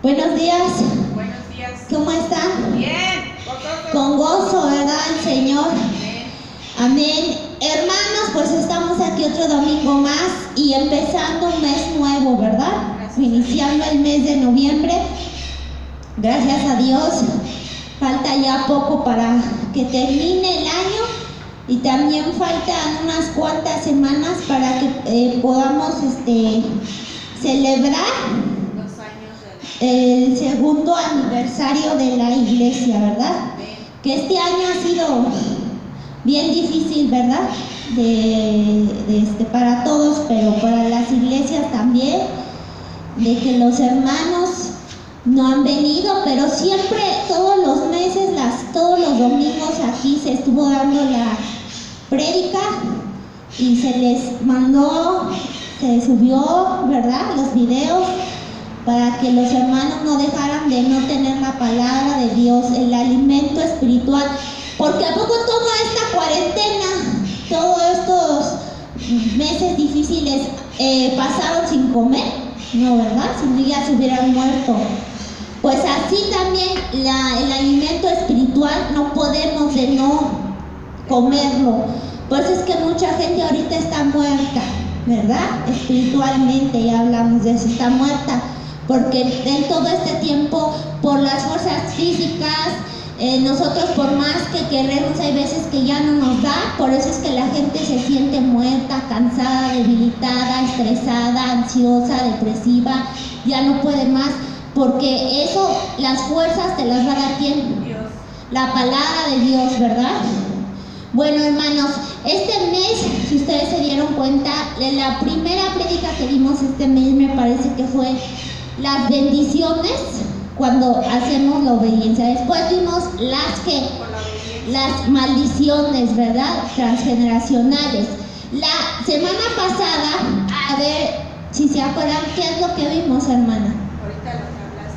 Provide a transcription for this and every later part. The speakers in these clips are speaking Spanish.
Buenos días. Buenos días. ¿Cómo están? Bien. ¿Vosotros? Con gozo, ¿verdad? El Señor. Amén. Amén. Hermanos, pues estamos aquí otro domingo más y empezando un mes nuevo, ¿verdad? Gracias. Iniciando el mes de noviembre. Gracias a Dios. Falta ya poco para que termine el año y también faltan unas cuantas semanas para que podamos celebrar 2 años de el segundo aniversario de la iglesia, ¿verdad? Amén. Que este año ha sido bien difícil, ¿verdad? Para todos, pero para las iglesias también, de que los hermanos no han venido, pero siempre, todos los meses, todos los domingos aquí se estuvo dando la prédica y se les mandó, se subió, ¿verdad? Los videos para que los hermanos no dejaran de no tener la palabra de Dios, el alimento espiritual, porque a poco toda esta cuarentena, todos estos meses difíciles pasaron sin comer, no, ¿verdad? Si no ya se hubieran muerto. Pues así también el alimento espiritual no podemos de no comerlo. Pues es que mucha gente ahorita está muerta, ¿verdad? Espiritualmente, ya hablamos de eso, está muerta. Porque en todo este tiempo, por las fuerzas físicas, nosotros por más que queremos, hay veces que ya no nos da, por eso es que la gente se siente muerta, cansada, debilitada, estresada, ansiosa, depresiva, ya no puede más, porque eso, las fuerzas te las va a dar ¿quién? Dios. La palabra de Dios, ¿verdad? Bueno, hermanos, este mes, si ustedes se dieron cuenta, la primera prédica que dimos este mes me parece que fue las bendiciones cuando hacemos la obediencia. Después vimos Por la obediencia. las maldiciones, ¿verdad? Transgeneracionales. La semana pasada, a ver si se acuerdan, ¿qué es lo que vimos, hermana? Ahorita lo que hablas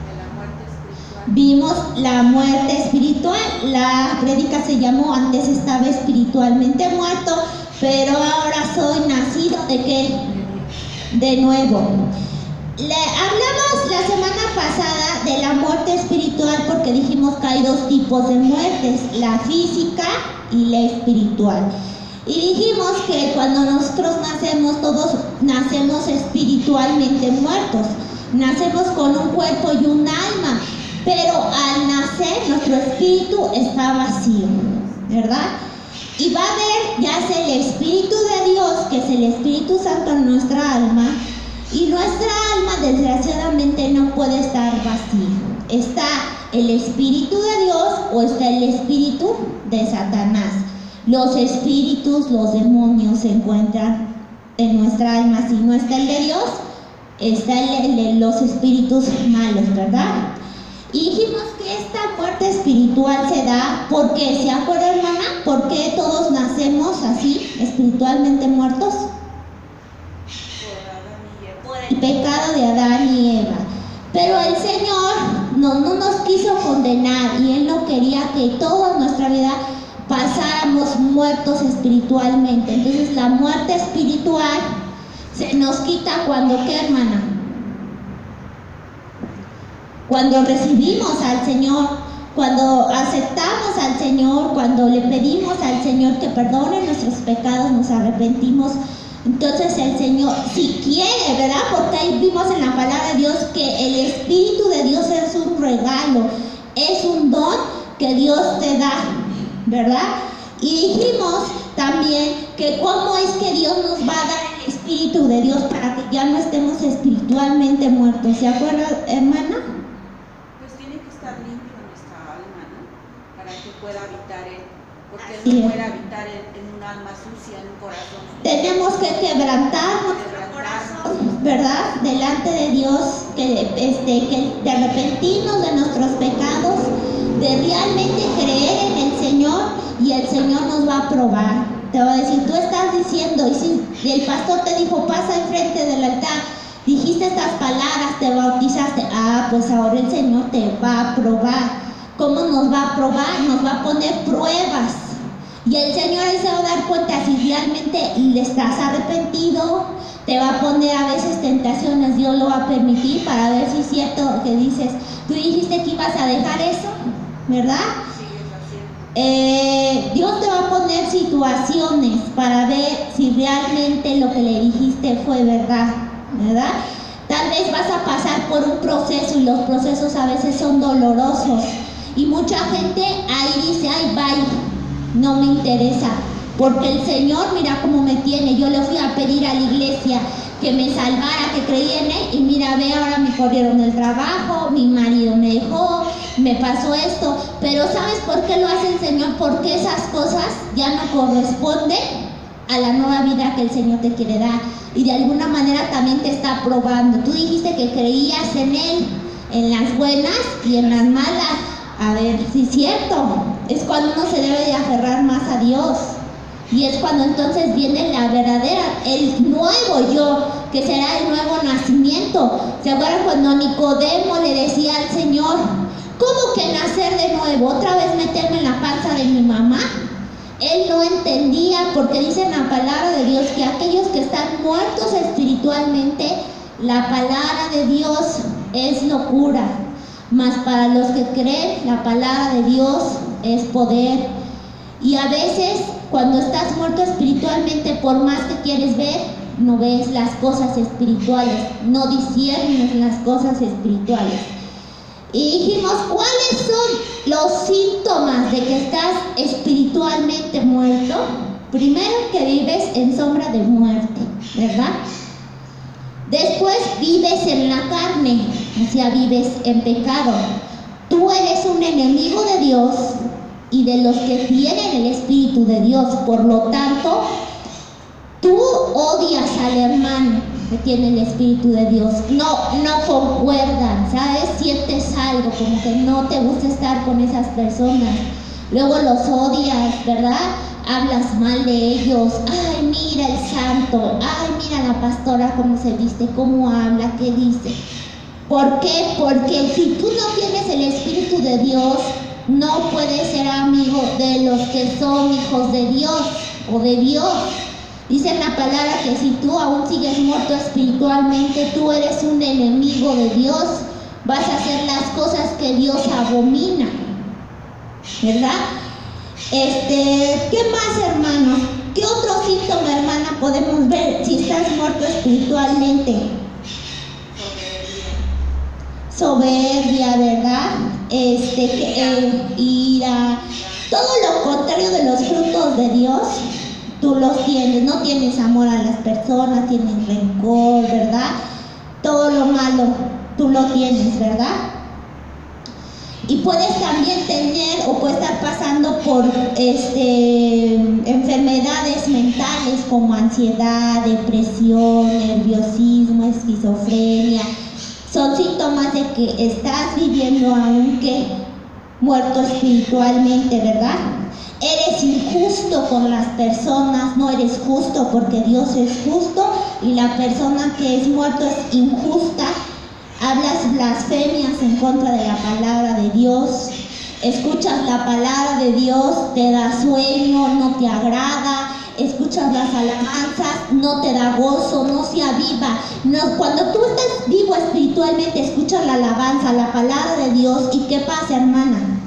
de la muerte espiritual. Vimos la muerte espiritual. La prédica se llamó Antes estaba espiritualmente muerto, pero ahora soy nacido ¿de qué? De nuevo. Hablamos la semana pasada de la muerte espiritual porque dijimos que hay dos tipos de muertes, la física y la espiritual. Y dijimos que cuando nosotros nacemos, todos nacemos espiritualmente muertos. Nacemos con un cuerpo y un alma, pero al nacer nuestro espíritu está vacío, ¿verdad? Y va a haber ya sea el Espíritu de Dios, que es el Espíritu Santo en nuestra alma, y nuestra alma desgraciadamente no puede estar vacía. Está el Espíritu de Dios o está el Espíritu de Satanás. Los espíritus, los demonios se encuentran en nuestra alma. Si no está el de Dios, está los espíritus malos, ¿verdad? Y dijimos que esta muerte espiritual se da porque, ¿se acuerda, hermana? ¿Por qué todos nacemos así, espiritualmente muertos? Por el pecado de Adán y Eva. Pero el Señor no nos quiso condenar y Él no quería que toda nuestra vida pasáramos muertos espiritualmente. Entonces la muerte espiritual se nos quita cuando, ¿qué, hermana? Cuando recibimos al Señor, cuando aceptamos al Señor, cuando le pedimos al Señor que perdone nuestros pecados, nos arrepentimos. Entonces el Señor, si quiere, ¿verdad? Porque ahí vimos en la palabra de Dios que el Espíritu de Dios es un regalo, es un don que Dios te da, ¿verdad? Y dijimos también que cómo es que Dios nos va a dar el Espíritu de Dios para que ya no estemos espiritualmente muertos. ¿Se acuerda, hermana? Pues tiene que estar limpio nuestra alma, ¿no? Para que pueda habitar Él. Porque Él Así no es. puede habitar en un alma sucia, en un corazón sucio. Tenemos que quebrantar nuestro corazón, ¿verdad? Delante de Dios, que arrepentirnos de nuestros pecados, de realmente creer en el Señor, y el Señor nos va a probar. Te va a decir, tú estás diciendo, y si el pastor te dijo, pasa enfrente del altar, dijiste estas palabras, te bautizaste, pues ahora el Señor te va a probar. ¿Cómo nos va a probar? Nos va a poner pruebas. Y el Señor ahí se va a dar cuenta si realmente le estás arrepentido. Te va a poner a veces tentaciones, Dios lo va a permitir para ver si es cierto que dices, tú dijiste que ibas a dejar eso, ¿verdad? Dios te va a poner situaciones para ver si realmente lo que le dijiste fue verdad, ¿verdad? Tal vez vas a pasar por un proceso y los procesos a veces son dolorosos y mucha gente ahí dice, ay, bye, no me interesa, porque el Señor mira cómo me tiene. Yo le fui a pedir a la iglesia que me salvara, que creía en Él, y mira, ve, ahora me corrieron del trabajo, mi marido me dejó, me pasó esto. Pero ¿sabes por qué lo hace el Señor? Porque esas cosas ya no corresponden a la nueva vida que el Señor te quiere dar, y de alguna manera también te está probando. Tú dijiste que creías en Él, en las buenas y en las malas. A ver, si es cierto, es cuando uno se debe de aferrar más a Dios. Y es cuando entonces viene la verdadera, el nuevo yo, que será el nuevo nacimiento. ¿Se acuerdan cuando Nicodemo le decía al Señor, ¿cómo que nacer de nuevo? ¿Otra vez meterme en la panza de mi mamá? Él no entendía, porque dice en la palabra de Dios que aquellos que están muertos espiritualmente, la palabra de Dios es locura. Mas para los que creen, la palabra de Dios es poder. Y a veces, cuando estás muerto espiritualmente, por más que quieres ver, no ves las cosas espirituales, no disiernes las cosas espirituales. Y dijimos, ¿cuáles son los síntomas de que estás espiritualmente muerto? Primero, que vives en sombra de muerte, ¿verdad? Después, vives en la carne, o sea, vives en pecado. Tú eres un enemigo de Dios y de los que tienen el Espíritu de Dios. Por lo tanto, tú odias al hermano que tiene el Espíritu de Dios. No concuerdan, ¿sabes? Sientes algo, como que no te gusta estar con esas personas. Luego los odias, ¿verdad? Hablas mal de ellos. Ay, mira el santo. Ay, mira la pastora cómo se viste, cómo habla, qué dice. ¿Por qué? Porque si tú no tienes el Espíritu de Dios, no puedes ser amigo de los que son hijos de Dios o de Dios. Dice en la palabra que si tú aún sigues muerto espiritualmente, tú eres un enemigo de Dios. Vas a hacer las cosas que Dios abomina, ¿verdad? ¿Qué más, hermano? ¿Qué otro síntoma, hermana, podemos ver si estás muerto espiritualmente? Soberbia, ¿verdad? Ira, todo lo contrario de los frutos de Dios, tú los tienes. No tienes amor a las personas, tienes rencor, ¿verdad? Todo lo malo, tú lo tienes, ¿verdad? Y puedes también tener o puedes estar pasando por enfermedades mentales como ansiedad, depresión, nerviosismo, esquizofrenia. Son síntomas de que estás viviendo aunque muerto espiritualmente, ¿verdad? Eres injusto con las personas, no eres justo porque Dios es justo, y la persona que es muerto es injusta. Hablas blasfemias en contra de la palabra de Dios. Escuchas la palabra de Dios, te da sueño, no te agrada. Escuchas las alabanzas, no te da gozo, no se aviva. No, cuando tú estás vivo espiritualmente, escuchas la alabanza, la palabra de Dios, ¿y qué pasa, hermana?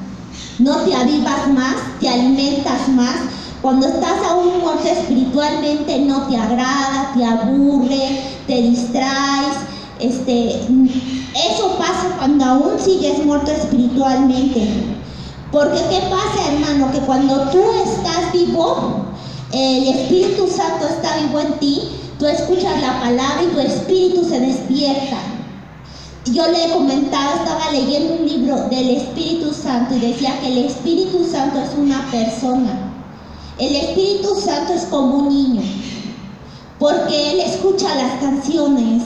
No te avivas más, te alimentas más. Cuando estás aún muerto espiritualmente, no te agrada, te aburre, te distraes. Eso pasa cuando aún sigues muerto espiritualmente. Porque ¿qué pasa, hermano? Que cuando tú estás vivo, el Espíritu Santo está vivo en ti, tú escuchas la palabra y tu espíritu se despierta. Yo le he comentado, estaba leyendo un libro del Espíritu Santo y decía que el Espíritu Santo es una persona. El Espíritu Santo es como un niño, porque él escucha las canciones,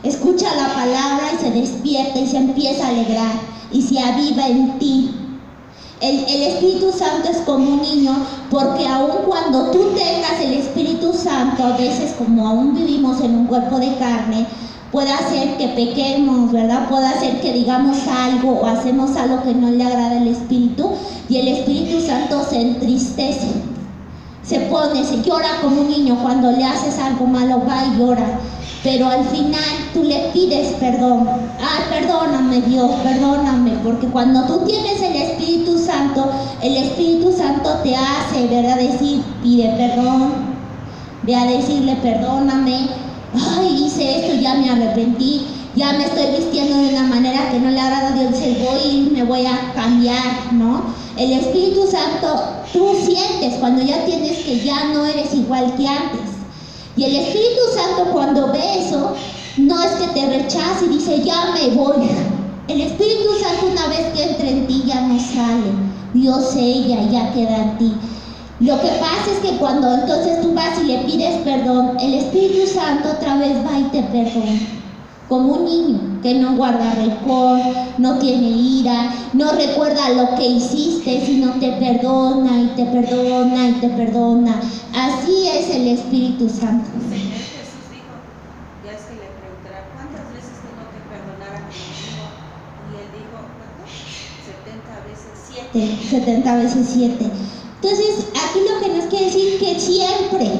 escucha la palabra y se despierta y se empieza a alegrar y se aviva en ti. El Espíritu Santo es como un niño, porque aun cuando tú tengas el Espíritu Santo, a veces como aún vivimos en un cuerpo de carne, puede hacer que pequemos, ¿verdad? Puede hacer que digamos algo o hacemos algo que no le agrada al Espíritu, y el Espíritu Santo se entristece. se llora como un niño. Cuando le haces algo malo, va y llora. Pero al final tú le pides perdón. Ay, perdóname Dios, perdóname. Porque cuando tú tienes el Espíritu Santo te hace, ¿verdad? Decir, pide perdón. Ve a decirle, perdóname. Ay, hice esto, ya me arrepentí. Ya me estoy vistiendo de una manera que no le agrada a Dios. Me voy a cambiar, ¿no? El Espíritu Santo, tú sientes cuando ya tienes que ya no eres igual que antes. Y el Espíritu Santo cuando ve eso, no es que te rechace y dice, ya me voy. El Espíritu Santo una vez que entra en ti ya no sale. Dios sella y ya queda en ti. Lo que pasa es que cuando entonces tú vas y le pides perdón, el Espíritu Santo otra vez va y te perdona. Como un niño que no guarda rencor, no tiene ira, no recuerda lo que hiciste, sino te perdona y te perdona y te perdona. Así es el Espíritu Santo. El Señor Jesús dijo, ya es que le preguntará, ¿cuántas veces tengo que perdonar a mi amigo? Y él dijo, ¿cuánto? 70 veces 7. 70 veces 7. Entonces, aquí lo que nos quiere decir que siempre,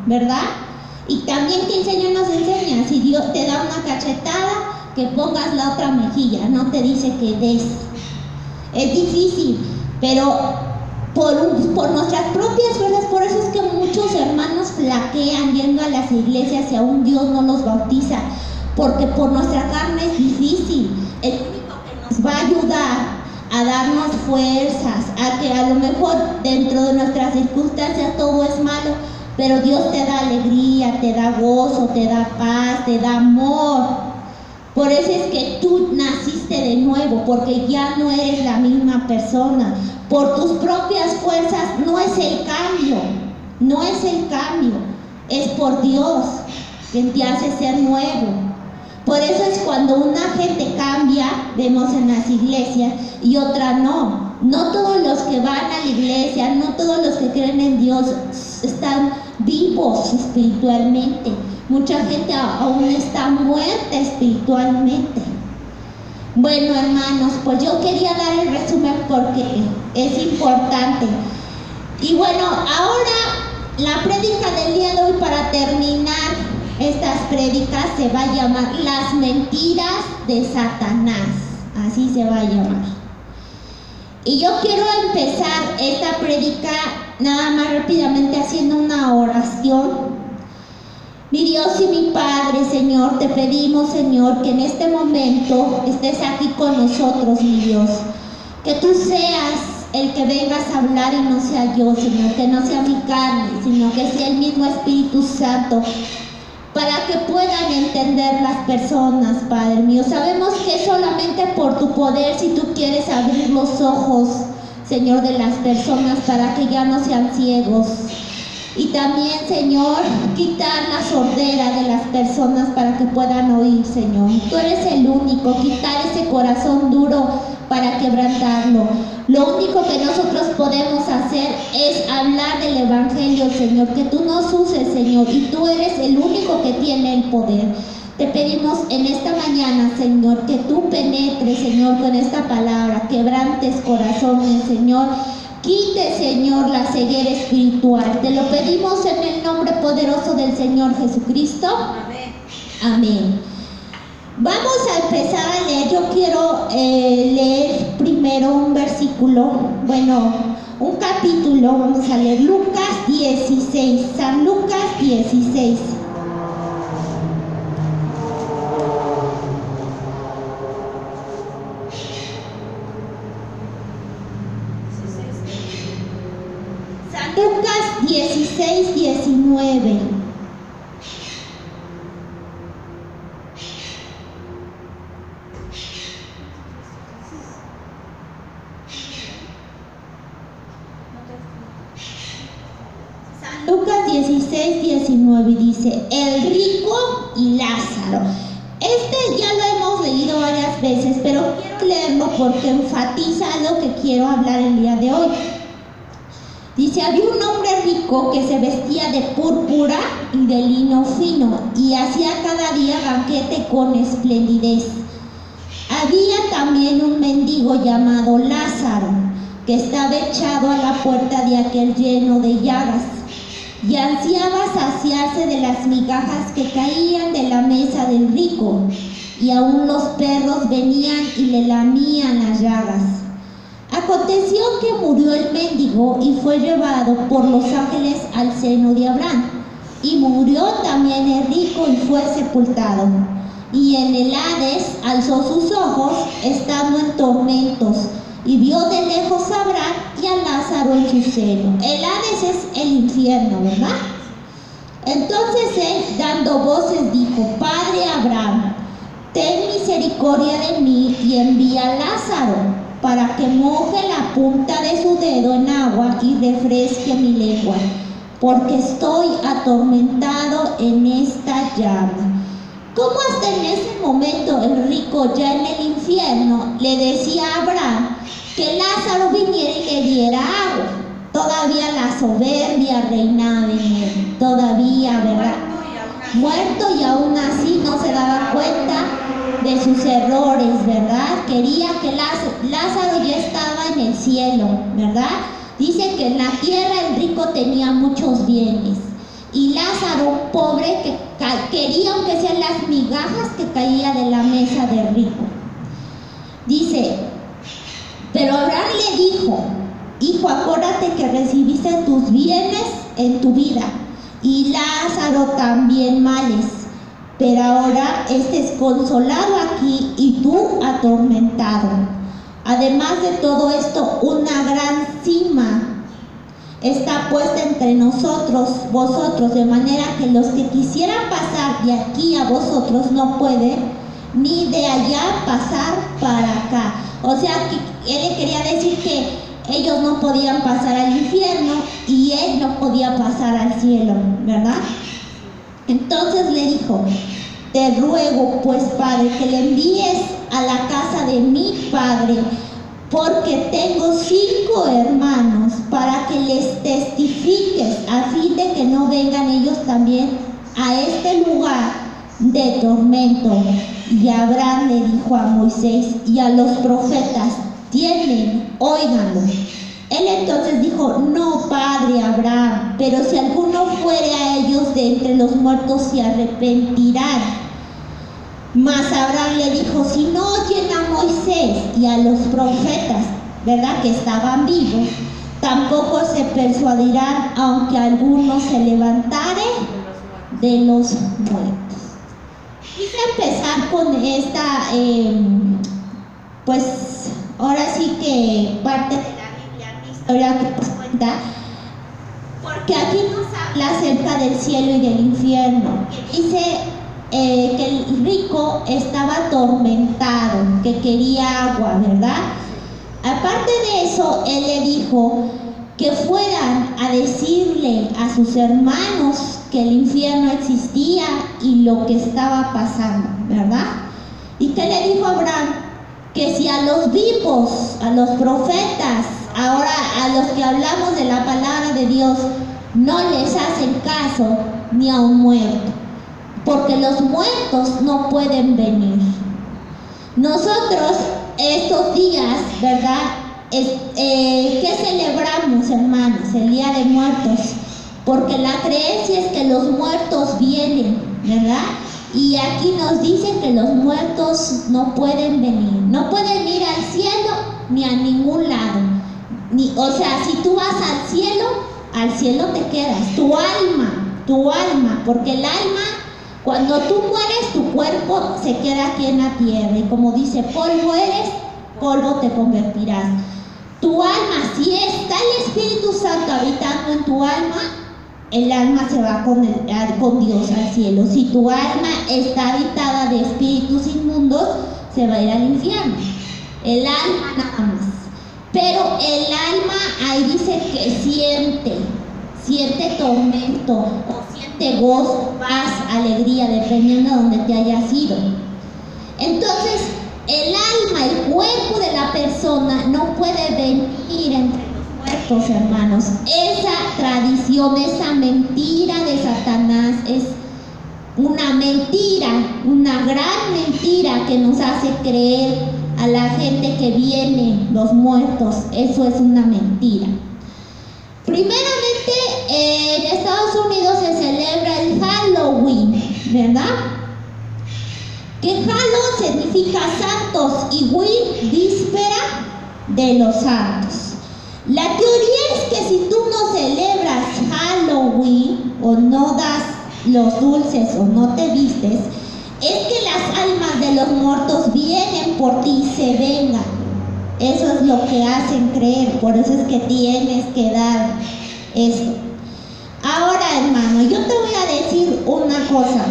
¿verdad? Y también que el Señor nos enseña, si Dios te da una cachetada, que pongas la otra mejilla, no te dice que des. Es difícil, pero por nuestras propias fuerzas, por eso es que muchos hermanos flaquean yendo a las iglesias y aún Dios no los bautiza, porque por nuestra carne es difícil. El único que nos va a ayudar a darnos fuerzas, a que a lo mejor dentro de nuestras circunstancias todo es malo, pero Dios te da alegría, te da gozo, te da paz, te da amor. Por eso es que tú naciste de nuevo, porque ya no eres la misma persona. Por tus propias fuerzas no es el cambio, no es el cambio, es por Dios quien te hace ser nuevo. Por eso es cuando una gente cambia, vemos en las iglesias, y otra no. No todos los que van a la iglesia, no todos los que creen en Dios están vivos espiritualmente. Mucha gente aún está muerta espiritualmente. Bueno, hermanos, pues yo quería dar el resumen porque es importante. Y bueno, ahora la prédica del día de hoy, para terminar estas prédicas, se va a llamar Las mentiras de Satanás. Así se va a llamar. Y yo quiero empezar esta prédica nada más rápidamente haciendo una oración. Mi Dios y mi Padre, Señor, te pedimos, Señor, que en este momento estés aquí con nosotros, mi Dios. Que tú seas el que vengas a hablar y no sea yo, Señor, que no sea mi carne, sino que sea el mismo Espíritu Santo, para que puedan entender las personas, Padre mío. Sabemos que es solamente por tu poder, si tú quieres abrir los ojos, Señor, de las personas para que ya no sean ciegos. Y también, Señor, quitar la sordera de las personas para que puedan oír, Señor. Tú eres el único, quitar ese corazón duro para quebrantarlo. Lo único que nosotros podemos hacer es hablar del Evangelio, Señor, que tú nos uses, Señor, y tú eres el único que tiene el poder. Te pedimos en esta mañana, Señor, que tú penetres, Señor, con esta palabra, quebrantes corazones, Señor. Quite, Señor, la ceguera espiritual. Te lo pedimos en el nombre poderoso del Señor Jesucristo. Amén. Amén. Vamos a empezar a leer. Yo quiero leer primero un versículo, bueno, un capítulo. Vamos a leer Lucas 16, San Lucas 16. San Lucas 16, 19. Lucas 16, 19 dice, el rico y Lázaro. Este ya lo hemos leído varias veces, pero quiero leerlo porque enfatiza lo que quiero hablar el día de hoy. Dice, había un hombre rico que se vestía de púrpura y de lino fino y hacía cada día banquete con esplendidez. Había también un mendigo llamado Lázaro, que estaba echado a la puerta de aquel lleno de llagas, y ansiaba saciarse de las migajas que caían de la mesa del rico, y aún los perros venían y le lamían las llagas. Aconteció que murió el mendigo y fue llevado por los ángeles al seno de Abraham. Y murió también el rico y fue sepultado. Y en el Hades alzó sus ojos, estando en tormentos, y vio de lejos a Abraham y a Lázaro en su seno. El Hades es el infierno, ¿verdad? Entonces él, dando voces, dijo: Padre Abraham, ten misericordia de mí y envía a Lázaro para que moje la punta de su dedo en agua y refresque mi lengua, porque estoy atormentado en esta llama. Como hasta en ese momento el rico, ya en el infierno, le decía a Abraham que Lázaro viniera y le diera agua. Todavía la soberbia reinaba en él, todavía, ¿verdad? Muerto, y aún así no se daba cuenta de sus errores, ¿verdad? Quería que Lázaro ya estaba en el cielo, ¿verdad? Dice que en la tierra el rico tenía muchos bienes, y Lázaro, pobre, que quería aunque sean las migajas que caía de la mesa del rico. Dice: pero Abraham le dijo: hijo, acuérdate que recibiste tus bienes en tu vida, y Lázaro también males, pero ahora estés consolado aquí y tú atormentado. Además de todo esto, una gran sima está puesta entre vosotros, de manera que los que quisieran pasar de aquí a vosotros no pueden, ni de allá pasar para acá. O sea, que él le quería decir que ellos no podían pasar al infierno y él no podía pasar al cielo, ¿verdad? Entonces le dijo: te ruego pues, Padre, que le envíes a la casa de mi padre, porque tengo 5 hermanos, para que les testifiques, a fin de que no vengan ellos también a este lugar de tormento. Y Abraham le dijo a Moisés y a los profetas: tienen, óiganlo. Él entonces dijo: no, padre Abraham, pero si alguno fuere a ellos de entre los muertos, se arrepentirán. Mas Abraham le dijo: si no oyen a Moisés y a los profetas, ¿verdad?, que estaban vivos, tampoco se persuadirán, aunque alguno se levantare de los muertos. Quise empezar con esta, pues ahora sí que parte de la Biblia, mi historia que nos cuenta, porque aquí nos habla acerca del cielo y del infierno. Dice que el rico estaba atormentado, que quería agua, ¿verdad? Aparte de eso, él le dijo que fueran a decirle a sus hermanos que el infierno existía y lo que estaba pasando, ¿verdad? Y que le dijo a Abraham que si a los vivos, a los profetas, ahora a los que hablamos de la palabra de Dios, no les hacen caso, ni a un muerto, porque los muertos no pueden venir. Nosotros estos días, ¿verdad?, ¿qué celebramos, hermanos? El Día de Muertos, porque la creencia es que los muertos vienen, ¿verdad? Y aquí nos dicen que los muertos no pueden venir, no pueden ir al cielo ni a ningún lado. O sea, si tú vas al cielo te quedas, tu alma, porque el alma, cuando tú mueres, tu cuerpo se queda aquí en la tierra, y como dice, polvo eres, polvo te convertirás. Tu alma, si está el Espíritu Santo habitando en tu alma, el alma se va con Dios al cielo. Si tu alma está habitada de espíritus inmundos, se va a ir al infierno. El alma nada más. Pero el alma ahí dice que siente tormento, o siente gozo, paz, alegría, dependiendo de donde te hayas ido. Entonces, el alma, el cuerpo de la persona no puede venir entre los muertos, hermanos. Esa tradición, esa mentira de Satanás es una mentira, una gran mentira que nos hace creer a la gente que vienen los muertos. Eso es una mentira. Primeramente, en Estados Unidos se celebra el Halloween, ¿verdad? Que Halo significa santos y Win, víspera de los santos. La teoría es que si tú no celebras Halloween o no das los dulces o no te vistes, es que las almas de los muertos vienen por ti y se vengan. Eso es lo que hacen creer, por eso es que tienes que dar eso. Ahora, hermano, yo te voy a decir una cosa.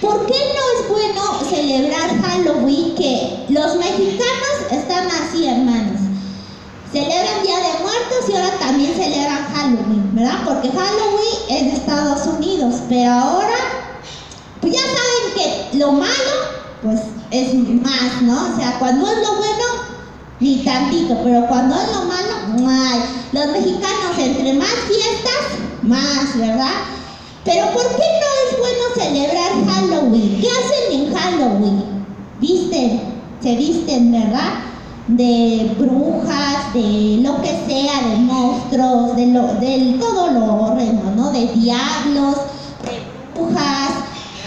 ¿Por qué no es bueno celebrar Halloween? Que los mexicanos están así, hermanos. Celebran Día de Muertos y ahora también celebran Halloween, ¿verdad? Porque Halloween es de Estados Unidos, pero ahora, pues ya saben que lo malo, pues es más, ¿no? O sea, cuando es lo bueno, ni tantito, pero cuando es lo malo, ¡ay! Los mexicanos, entre más fiestas, más, ¿verdad? Pero ¿por qué no es bueno celebrar Halloween? ¿Qué hacen en Halloween? Se visten, ¿verdad? De brujas, de lo que sea, de monstruos, de todo lo horrendo, ¿no? De diablos, de brujas,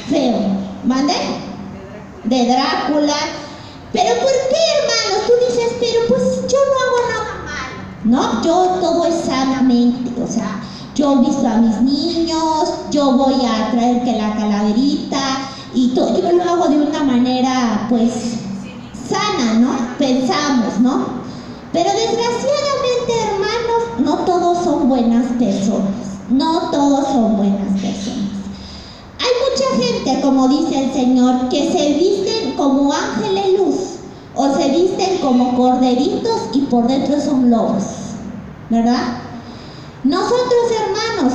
feo, ¿vale? De Drácula. Pero ¿por qué, hermanos? Tú dices, pero pues yo no hago nada malo, ¿no? Yo todo es sanamente, o sea, yo visto a mis niños, yo voy a traer que la calaverita y todo, yo lo hago de una manera, pues, sana, ¿no? Pensamos, ¿no? Pero desgraciadamente, hermanos, no todos son buenas personas. No todos son buenas personas. Hay mucha gente, como dice el Señor, que se visten como ángeles luz o se visten como corderitos y por dentro son lobos, ¿verdad? Nosotros, hermanos,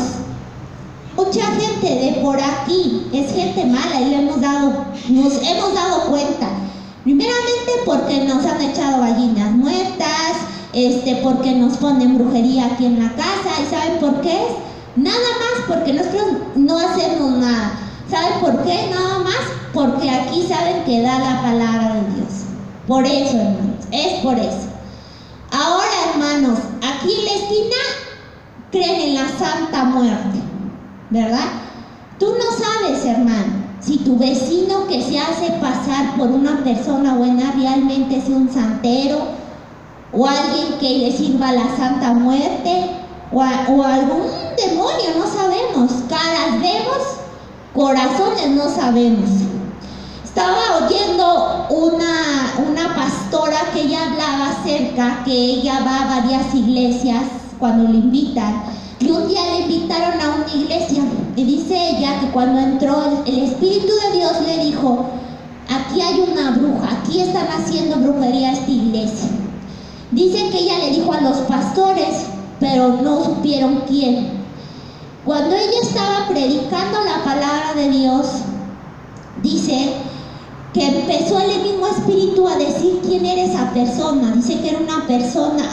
mucha gente de por aquí es gente mala y nos hemos dado cuenta. Primeramente porque nos han echado gallinas muertas, porque nos ponen brujería aquí en la casa. ¿Y saben por qué? Nada más porque nosotros no hacemos nada. ¿Saben por qué? Nada más porque aquí saben que da la palabra de Dios. Por eso, hermanos, es por eso. Ahora, hermanos, aquí en la esquina creen en la Santa Muerte, ¿verdad? Tú no sabes, hermano, si tu vecino que se hace pasar por una persona buena realmente es un santero o alguien que le sirva a la Santa Muerte o algún demonio, no sabemos. Caras vemos, corazones no sabemos. Estaba oyendo una pastora que ella hablaba acerca que ella va a varias iglesias cuando le invitan. Y un día le invitaron a una iglesia y dice ella que cuando entró el Espíritu de Dios le dijo: aquí hay una bruja, aquí están haciendo brujería a esta iglesia. Dice que ella le dijo a los pastores, pero no supieron quién. Cuando ella estaba predicando la palabra de Dios, dice que empezó el mismo espíritu a decir quién era esa persona. Dice que era una persona,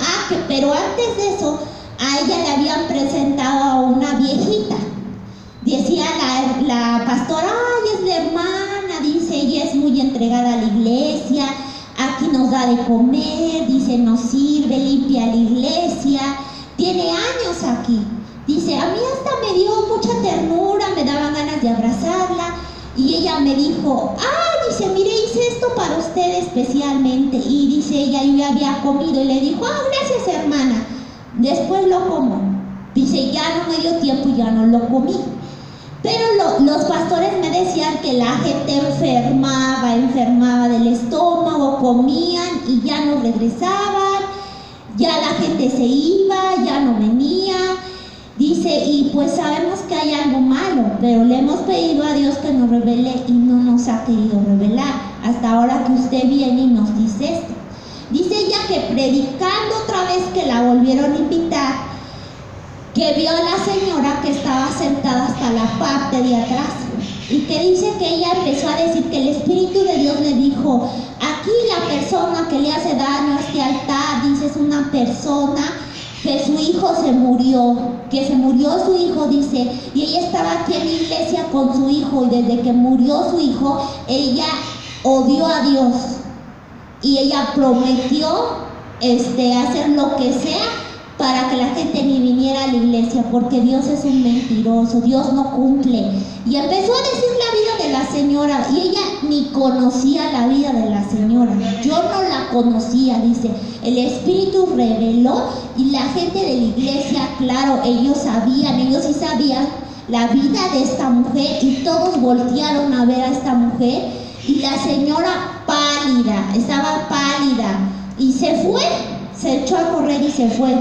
pero antes de eso a ella le habían presentado a una viejita. Decía la pastora: ay, es la hermana, dice, ella es muy entregada a la iglesia, aquí nos da de comer, dice, nos sirve, limpia la iglesia, tiene años aquí. Dice, a mí hasta me dio mucha ternura, me daban ganas de abrazarla. Y ella me dijo: ay, dice, mire, hice esto para usted especialmente. Y dice ella, yo ya había comido. Y le dijo: gracias, hermana, después lo como. Dice, ya no me dio tiempo y ya no lo comí. Pero los pastores me decían que la gente enfermaba del estómago, comían y ya no regresaban, ya la gente se iba, ya no venía. Dice, y pues sabemos que hay algo malo, pero le hemos pedido a Dios que nos revele y no nos ha querido revelar. Hasta ahora que usted viene y nos dice esto. Dice ella que predicando otra vez que la volvieron a invitar, que vio a la señora que estaba sentada hasta la parte de atrás y que dice que ella empezó a decir que el Espíritu de Dios le dijo: aquí la persona que le hace daño a este altar, dice, es una persona que su hijo se murió, que se murió su hijo, dice, y ella estaba aquí en la iglesia con su hijo y desde que murió su hijo, ella odió a Dios y ella prometió hacer lo que sea para que la gente ni viniera a la iglesia, porque Dios es un mentiroso, Dios no cumple. Y empezó a decir la vida de la señora, y ella ni conocía la vida de la señora. Yo no la conocía, dice. El Espíritu reveló, y la gente de la iglesia, claro, ellos sí sabían la vida de esta mujer, y todos voltearon a ver a esta mujer, y la señora pálida, estaba pálida, y se fue, se echó a correr y se fue.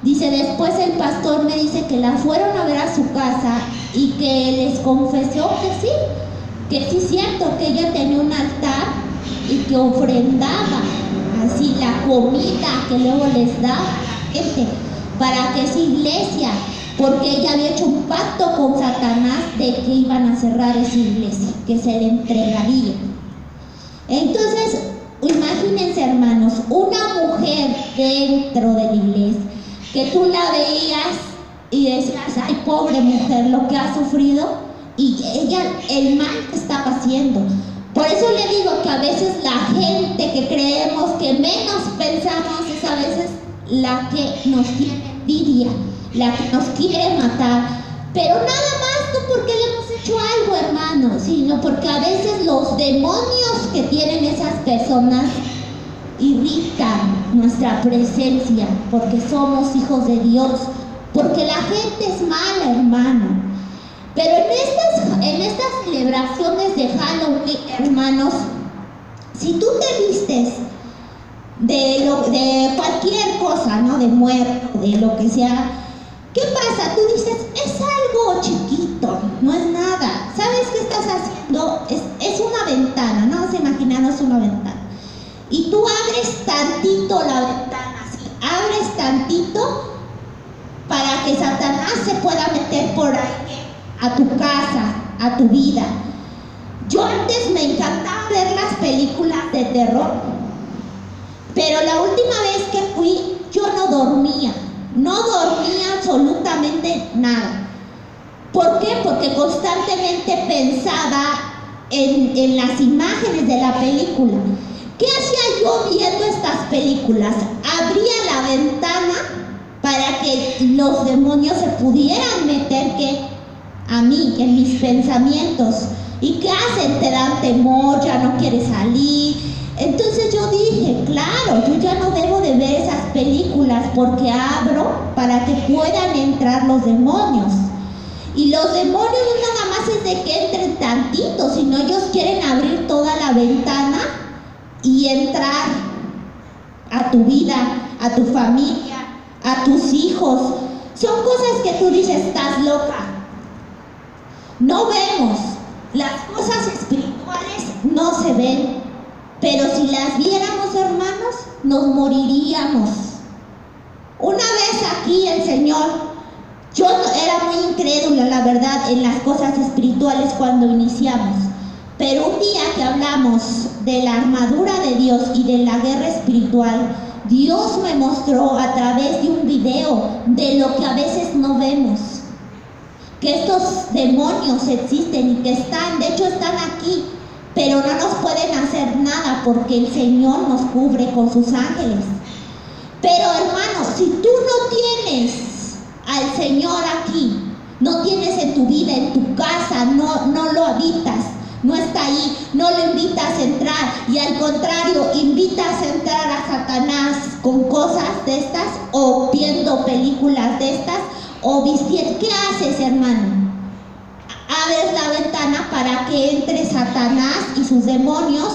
Dice, después el pastor me dice que la fueron a ver a su casa y que les confesó que sí es cierto, que ella tenía un altar y que ofrendaba así la comida que luego les daba a la gente para que esa iglesia, porque ella había hecho un pacto con Satanás de que iban a cerrar esa iglesia, que se le entregaría. Entonces, imagínense, hermanos, una mujer dentro de la iglesia, que tú la veías y decías, ay, pobre mujer, lo que ha sufrido, y ella, el mal que estaba haciendo. Por eso le digo que a veces la gente que creemos que menos pensamos es a veces la que nos tiene envidia, la que nos quiere matar, pero nada más no porque le hemos hecho algo, hermano, sino porque a veces los demonios que tienen esas personas irritan nuestra presencia, porque somos hijos de Dios, porque la gente es mala, hermano. Pero en estas celebraciones de Halloween, hermanos, si tú te vistes de cualquier cosa, ¿no? De muerto, de lo que sea, ¿qué pasa? Tú dices, es algo chiquito, no es nada. ¿Sabes qué estás haciendo? Es una ventana, ¿no? Vamos a imaginarnos una ventana. Y tú abres tantito la ventana, así, abres tantito para que Satanás se pueda meter por ahí a tu casa, a tu vida. Yo antes me encantaba ver las películas de terror, pero la última vez que fui, yo no dormía absolutamente nada. ¿Por qué? Porque constantemente pensaba en las imágenes de la película. ¿Qué hacía yo viendo estas películas? Abría la ventana para que los demonios se pudieran meter a mí, en mis pensamientos. ¿Y qué hacen? Te dan temor, ya no quieres salir. Entonces yo dije, claro, yo ya no debo de ver esas películas porque abro para que puedan entrar los demonios. Y los demonios no nada más es de que entren tantito, sino ellos quieren abrir toda la ventana y entrar a tu vida, a tu familia, a tus hijos. Son cosas que tú dices, estás loca. No vemos. Las cosas espirituales no se ven. Pero si las viéramos, hermanos, nos moriríamos. Una vez aquí el Señor, yo era muy incrédula, la verdad, en las cosas espirituales cuando iniciamos. Pero un día que hablamos de la armadura de Dios y de la guerra espiritual, Dios me mostró a través de un video de lo que a veces no vemos. Que estos demonios existen y que de hecho están aquí, pero no nos pueden hacer nada porque el Señor nos cubre con sus ángeles. Pero hermano, si tú no tienes al Señor aquí, no tienes en tu vida, en tu casa, no lo habitas, no está ahí, no lo invitas a entrar, y al contrario, invitas a entrar a Satanás con cosas de estas, o viendo películas de estas, o vistiendo. ¿Qué haces, hermano? Abres la ventana para que entre Satanás y sus demonios,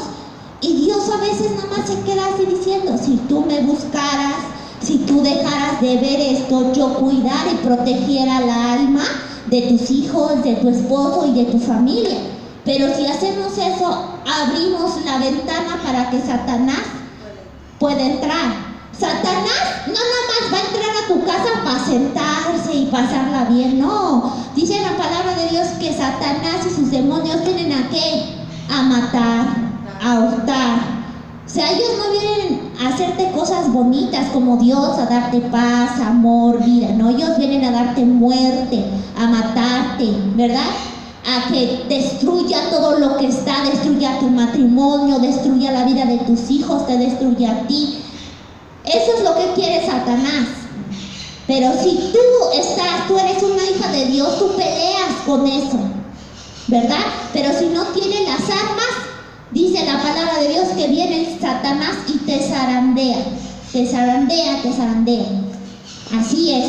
y Dios a veces nada más se queda así diciendo, si tú me buscaras, si tú dejaras de ver esto, yo cuidara y protegiera la alma de tus hijos, de tu esposo y de tu familia. Pero si hacemos eso, abrimos la ventana para que Satanás pueda entrar. Satanás no nada más va a entrar a tu casa para sentarse y pasarla bien, no. Dice la palabra de Dios que Satanás y sus demonios vienen a ¿qué? A matar, a hurtar. O sea, ellos no vienen a hacerte cosas bonitas como Dios, a darte paz, amor, vida, no. Ellos vienen a darte muerte, a matarte, ¿verdad? A que destruya todo lo que está, destruya tu matrimonio, destruya la vida de tus hijos, te destruya a ti. Eso es lo que quiere Satanás. Pero si tú eres una hija de Dios, tú peleas con eso, ¿verdad? Pero si no tienes las armas, dice la palabra de Dios que viene Satanás y te zarandea. Te zarandea, te zarandea. Así es.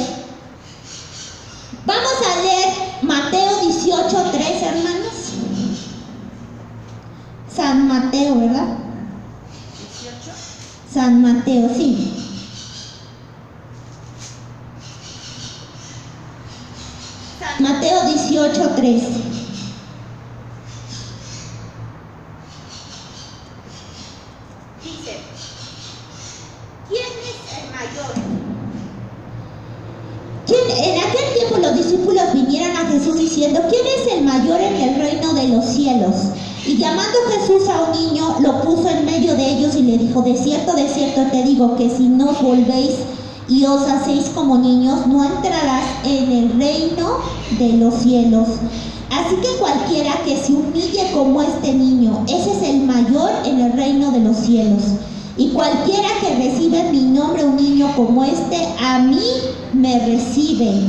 Vamos a leer Mateo 18:3, hermanos. San Mateo, ¿verdad? 18. San Mateo, sí. San Mateo 18:3. Dice, ¿quién es el mayor? En aquel tiempo los discípulos vinieron a Jesús diciendo, ¿quién es el mayor en el reino de los cielos? Y llamando Jesús a un niño, lo puso en medio de ellos y le dijo, de cierto te digo que si no volvéis y os hacéis como niños, no entrarás en el reino de los cielos. Así que cualquiera que se humille como este niño, ese es el mayor en el reino de los cielos. Y cualquiera que reciba en mi nombre un niño como este, a mí me recibe.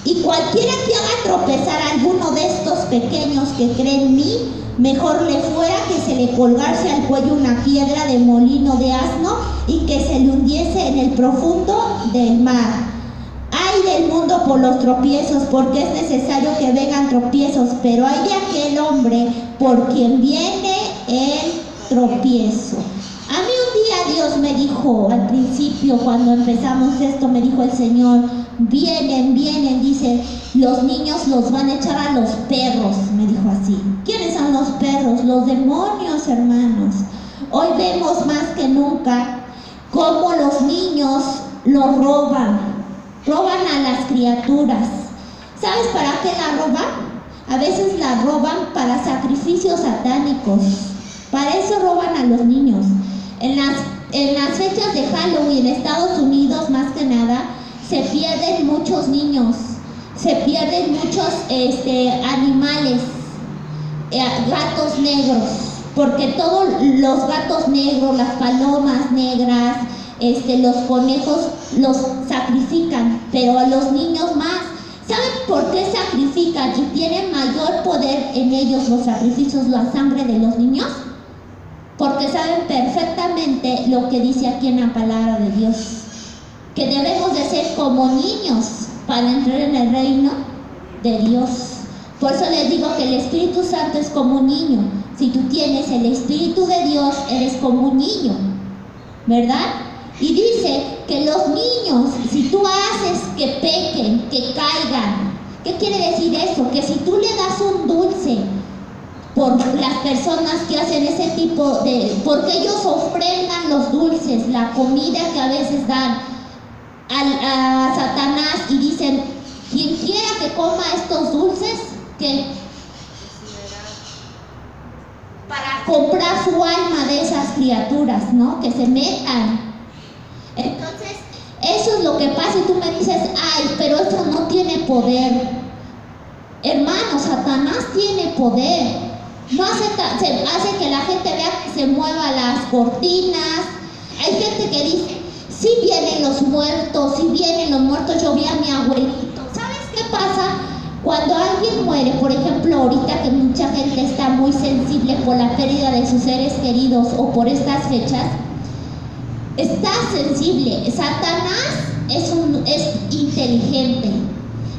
Y cualquiera que haga tropezar a alguno de estos pequeños que creen en mí, mejor le fuera que se le colgase al cuello una piedra de molino de asno y que se le hundiese en el profundo del mar. Ay del mundo por los tropiezos, porque es necesario que vengan tropiezos, pero hay de aquel hombre por quien viene el tropiezo. A mí un día Dios me dijo, al principio cuando empezamos esto, me dijo el Señor, vienen, dice, los niños los van a echar a los perros, me dijo así. ¿Quiénes son los perros? Los demonios, hermanos. Hoy vemos más que nunca cómo los niños los roban a las criaturas. ¿Sabes para qué la roban? A veces la roban para sacrificios satánicos. Para eso roban a los niños. En las fechas de Halloween en Estados Unidos, más que nada, se pierden muchos niños, se pierden muchos animales, gatos negros, porque todos los gatos negros, las palomas negras, los conejos los sacrifican, pero a los niños más. ¿Saben por qué sacrifican y tienen mayor poder en ellos los sacrificios, la sangre de los niños? Porque saben perfectamente lo que dice aquí en la palabra de Dios, que debemos de ser como niños para entrar en el reino de Dios. Por eso les digo que el Espíritu Santo es como un niño. Si tú tienes el Espíritu de Dios, eres como un niño, ¿verdad? Y dice que los niños, si tú haces que pequen, que caigan, ¿qué quiere decir eso? Que si tú le das un dulce por las personas que hacen ese tipo de, porque ellos ofrendan los dulces, la comida que a veces dan a Satanás y dicen, quien quiera que coma estos dulces, que para comprar su alma de esas criaturas, ¿no? Que se metan. Entonces, eso es lo que pasa y tú me dices, ay, pero eso no tiene poder. Hermano, Satanás tiene poder. No hace que la gente vea que se mueva las cortinas. Hay gente que dice, si vienen los muertos, yo vi a mi abuelito. ¿Sabes qué pasa? Cuando alguien muere, por ejemplo, ahorita que mucha gente está muy sensible por la pérdida de sus seres queridos o por estas fechas, está sensible. Satanás es inteligente.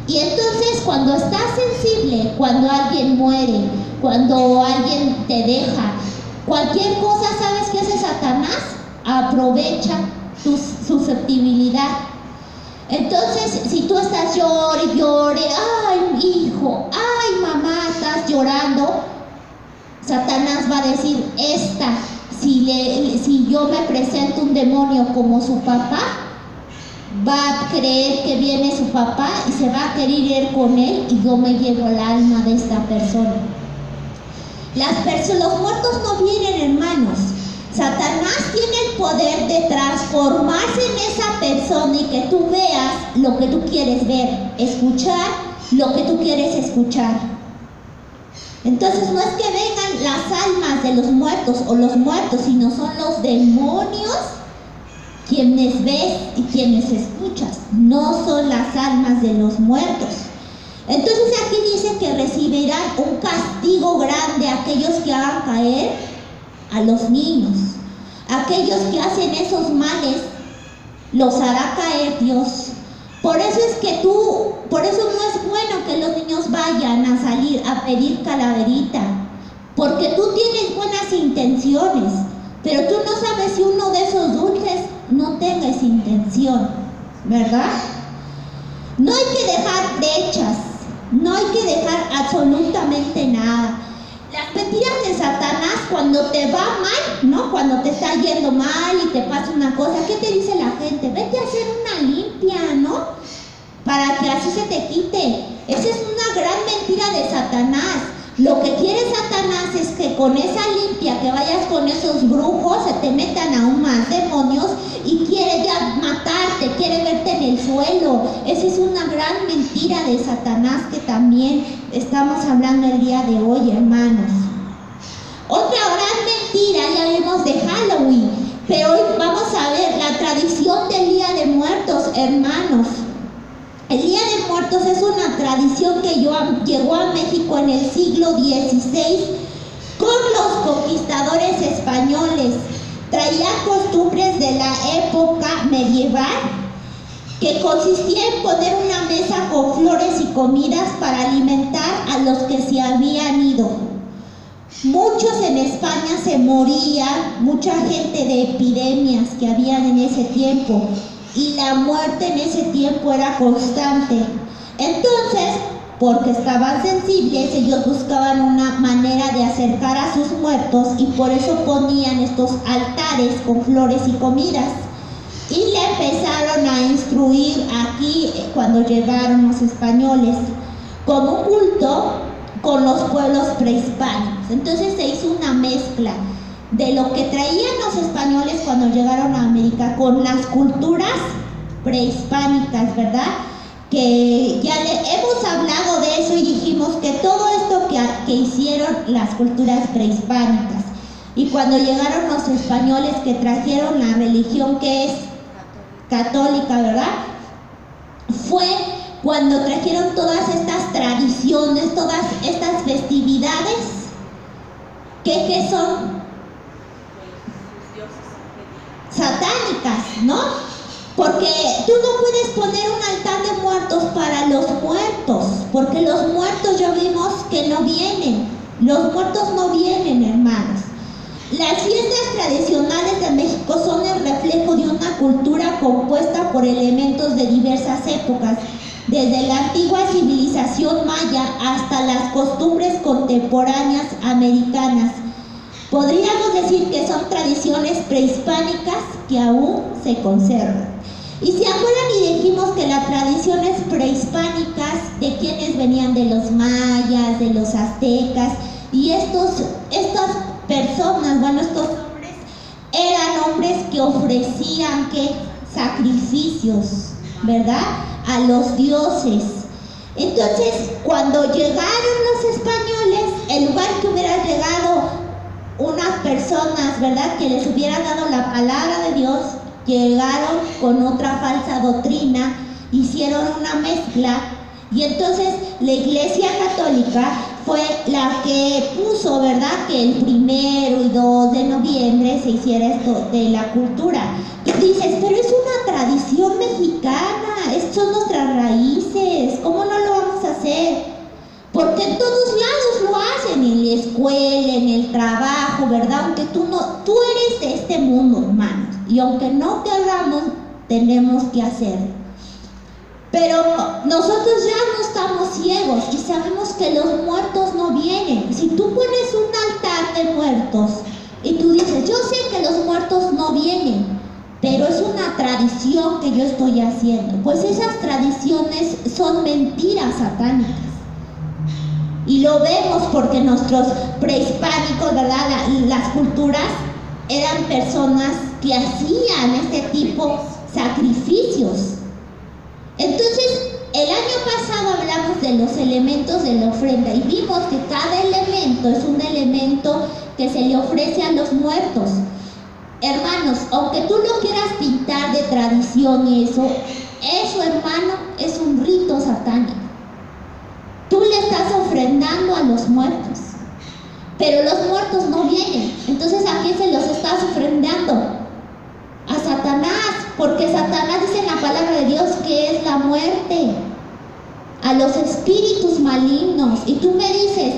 Y entonces cuando estás sensible, cuando alguien muere, cuando alguien te deja, cualquier cosa, ¿sabes qué hace Satanás? Aprovecha tu susceptibilidad. Entonces, si tú estás llore, ay hijo, ay mamá, estás llorando, Satanás va a decir, si yo me presento un demonio como su papá, va a creer que viene su papá y se va a querer ir con él y yo me llevo el alma de esta persona. Los muertos no vienen, hermanos. Satanás tiene el poder de transformarse en esa persona y que tú veas lo que tú quieres ver, escuchar lo que tú quieres escuchar. Entonces no es que vengan las almas de los muertos o los muertos, sino son los demonios quienes ves y quienes escuchas, no son las almas de los muertos. Entonces aquí dice que recibirán un castigo grande aquellos que hagan caer a los niños. Aquellos que hacen esos males, los hará caer Dios. Por eso no es bueno que los niños vayan a salir a pedir calaverita, porque tú tienes buenas intenciones, pero tú no sabes si uno de esos dulces no tenga esa intención, ¿verdad? No hay que dejar brechas, no hay que dejar absolutamente nada. Las mentiras de Satanás, cuando te va mal, ¿no? Cuando te está yendo mal y te pasa una cosa, ¿qué te dice la gente? Vete a hacer una limpia, ¿no? Para que así se te quite. Esa es una gran mentira de Satanás. Lo que quiere Satanás es que con esa limpia, que vayas con esos brujos, se te metan aún más demonios y quiere ya matarte, quiere verte en el suelo. Esa es una gran mentira de Satanás que también estamos hablando el día de hoy, hermanos. Otra gran mentira, ya vimos de Halloween, pero hoy vamos a ver la tradición del Día de Muertos, hermanos. El Día de Muertos es una tradición que llegó a México en el siglo XVI con los conquistadores españoles. Traía costumbres de la época medieval que consistía en poner una mesa con flores y comidas para alimentar a los que se habían ido. Muchos en España se morían, mucha gente de epidemias que habían en ese tiempo. Y la muerte en ese tiempo era constante. Entonces, porque estaban sensibles, ellos buscaban una manera de acercar a sus muertos y por eso ponían estos altares con flores y comidas. Y le empezaron a instruir aquí, cuando llegaron los españoles, como culto con los pueblos prehispánicos. Entonces se hizo una mezcla de lo que traían los españoles cuando llegaron a América con las culturas prehispánicas, ¿verdad? Que ya hemos hablado de eso y dijimos que todo esto que hicieron las culturas prehispánicas y cuando llegaron los españoles que trajeron la religión que es católica, ¿verdad? Fue cuando trajeron todas estas tradiciones, todas estas festividades que son satánicas, ¿no? Porque tú no puedes poner un altar de muertos para los muertos, porque los muertos ya vimos que no vienen, los muertos no vienen, hermanos. Las fiestas tradicionales de México son el reflejo de una cultura compuesta por elementos de diversas épocas, desde la antigua civilización maya hasta las costumbres contemporáneas americanas. Podríamos decir que son tradiciones prehispánicas que aún se conservan. Y se acuerdan y dijimos que las tradiciones prehispánicas, de quienes venían de los mayas, de los aztecas, y estas personas, bueno, estos hombres, eran hombres que ofrecían ¿qué? Sacrificios, ¿verdad? A los dioses. Entonces, cuando llegaron los españoles, en lugar que hubiera llegado unas personas, ¿verdad?, que les hubieran dado la palabra de Dios, llegaron con otra falsa doctrina, hicieron una mezcla, y entonces la Iglesia Católica fue la que puso, ¿verdad?, que el 1 y 2 de noviembre se hiciera esto de la cultura. Y dices, pero es una tradición mexicana, estas son nuestras raíces, ¿cómo no lo vamos a hacer? Porque en todos lados lo hacen, en la escuela, en el trabajo, ¿verdad? Aunque tú eres de este mundo, hermanos, y aunque no queramos, tenemos que hacerlo. Pero nosotros ya no estamos ciegos y sabemos que los muertos no vienen. Si tú pones un altar de muertos y tú dices, yo sé que los muertos no vienen, pero es una tradición que yo estoy haciendo, pues esas tradiciones son mentiras satánicas. Y lo vemos porque nuestros prehispánicos, ¿verdad?, las culturas eran personas que hacían este tipo de sacrificios. Entonces, el año pasado hablamos de los elementos de la ofrenda y vimos que cada elemento es un elemento que se le ofrece a los muertos. Hermanos, aunque tú lo quieras pintar de tradición y eso, hermano, es un rito satánico. Tú le estás ofrendando a los muertos, pero los muertos no vienen. Entonces, ¿a quién se los estás ofrendando? A Satanás, porque Satanás dice en la palabra de Dios que es la muerte, a los espíritus malignos. Y tú me dices,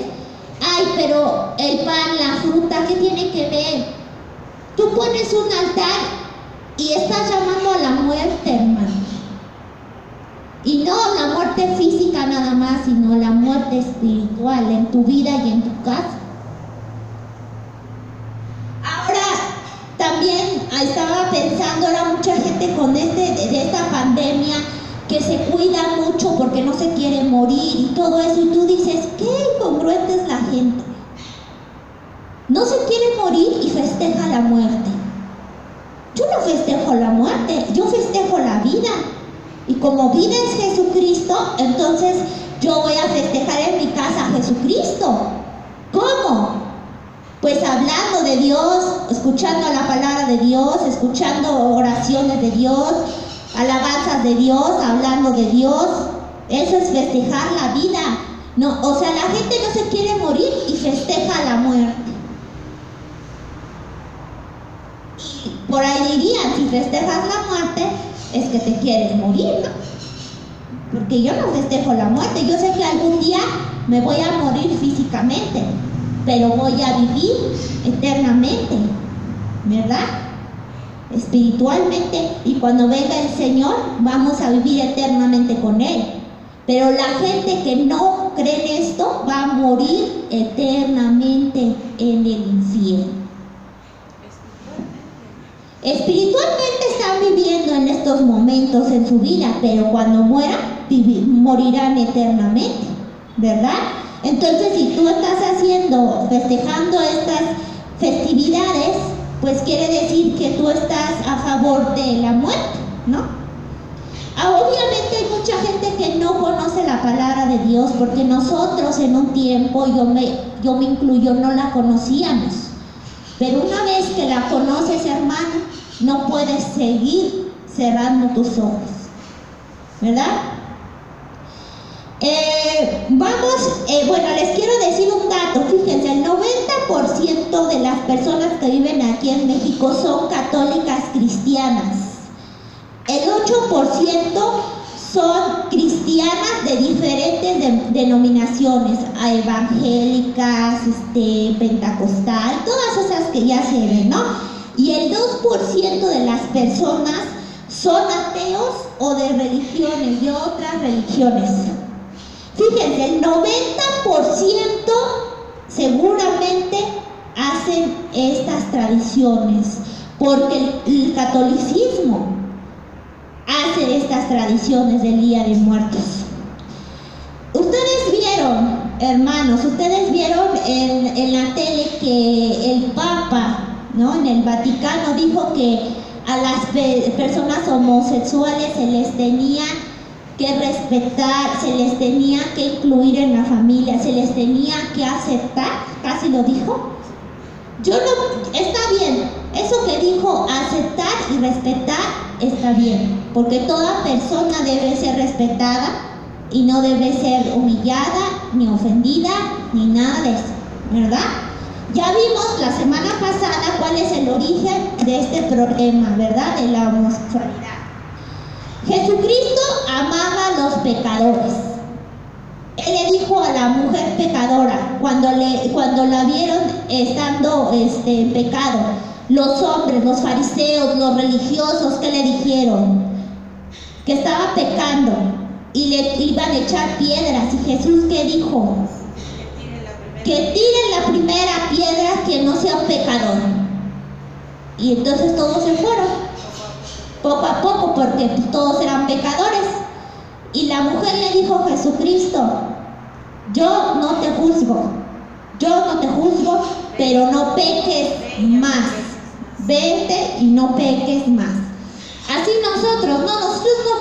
ay, pero el pan, la fruta, ¿qué tiene que ver? Tú pones un altar y estás llamando a la muerte, hermano. Y no la muerte física nada más, sino la muerte espiritual en tu vida y en tu casa. Ahora, también estaba pensando, ahora mucha gente con de esta pandemia que se cuida mucho porque no se quiere morir y todo eso, y tú dices, qué incongruente es la gente. No se quiere morir y festeja la muerte. Yo no festejo la muerte, yo festejo la vida. Y como vida es Jesucristo, entonces yo voy a festejar en mi casa a Jesucristo. ¿Cómo? Pues hablando de Dios, escuchando la palabra de Dios, escuchando oraciones de Dios, alabanzas de Dios, hablando de Dios. Eso es festejar la vida. No, o sea, la gente no se quiere morir y festeja la muerte. Y por ahí dirían, si festejas la muerte, es que te quieres morir, ¿no? Porque yo no festejo la muerte. Yo sé que algún día me voy a morir físicamente, pero voy a vivir eternamente, ¿verdad? Espiritualmente, y cuando venga el Señor vamos a vivir eternamente con Él. Pero la gente que no cree en esto va a morir eternamente en el infierno. Espiritualmente están viviendo en estos momentos en su vida, pero cuando mueran, morirán eternamente, ¿verdad? Entonces, si tú estás festejando estas festividades, pues quiere decir que tú estás a favor de la muerte, ¿no? Obviamente hay mucha gente que no conoce la palabra de Dios, porque nosotros en un tiempo, yo me incluyo, no la conocíamos. Pero una vez que la conoces, hermano, no puedes seguir cerrando tus ojos, ¿verdad? Bueno, les quiero decir un dato. Fíjense, el 90% de las personas que viven aquí en México son católicas cristianas. El 8% son cristianas de diferentes denominaciones, evangélicas, pentecostal, todas esas que ya se ven, ¿no? Y el 2% de las personas son ateos o de religiones, de otras religiones. Fíjense, el 90% seguramente hacen estas tradiciones, porque el catolicismo hace estas tradiciones del Día de Muertos. Ustedes vieron, hermanos, ustedes vieron en la tele que el Papa, ¿no?, en el Vaticano dijo que a las personas homosexuales se les tenía que respetar, se les tenía que incluir en la familia, se les tenía que aceptar, casi lo dijo. Está bien, eso que dijo, aceptar y respetar, está bien, porque toda persona debe ser respetada y no debe ser humillada, ni ofendida, ni nada de eso, ¿verdad? Ya vimos la semana pasada cuál es el origen de este problema, ¿verdad?, de la homosexualidad. Jesucristo amaba a los pecadores. Él le dijo a la mujer pecadora, cuando la vieron estando en pecado, los hombres, los fariseos, los religiosos, ¿qué le dijeron? Que estaba pecando y le iban a echar piedras. ¿Y Jesús qué dijo? Que tiren la primera piedra quien no sea un pecador. Y entonces todos se fueron, poco a poco, porque todos eran pecadores. Y la mujer le dijo a Jesucristo, yo no te juzgo, pero no peques más. Vete y no peques más. Así nosotros no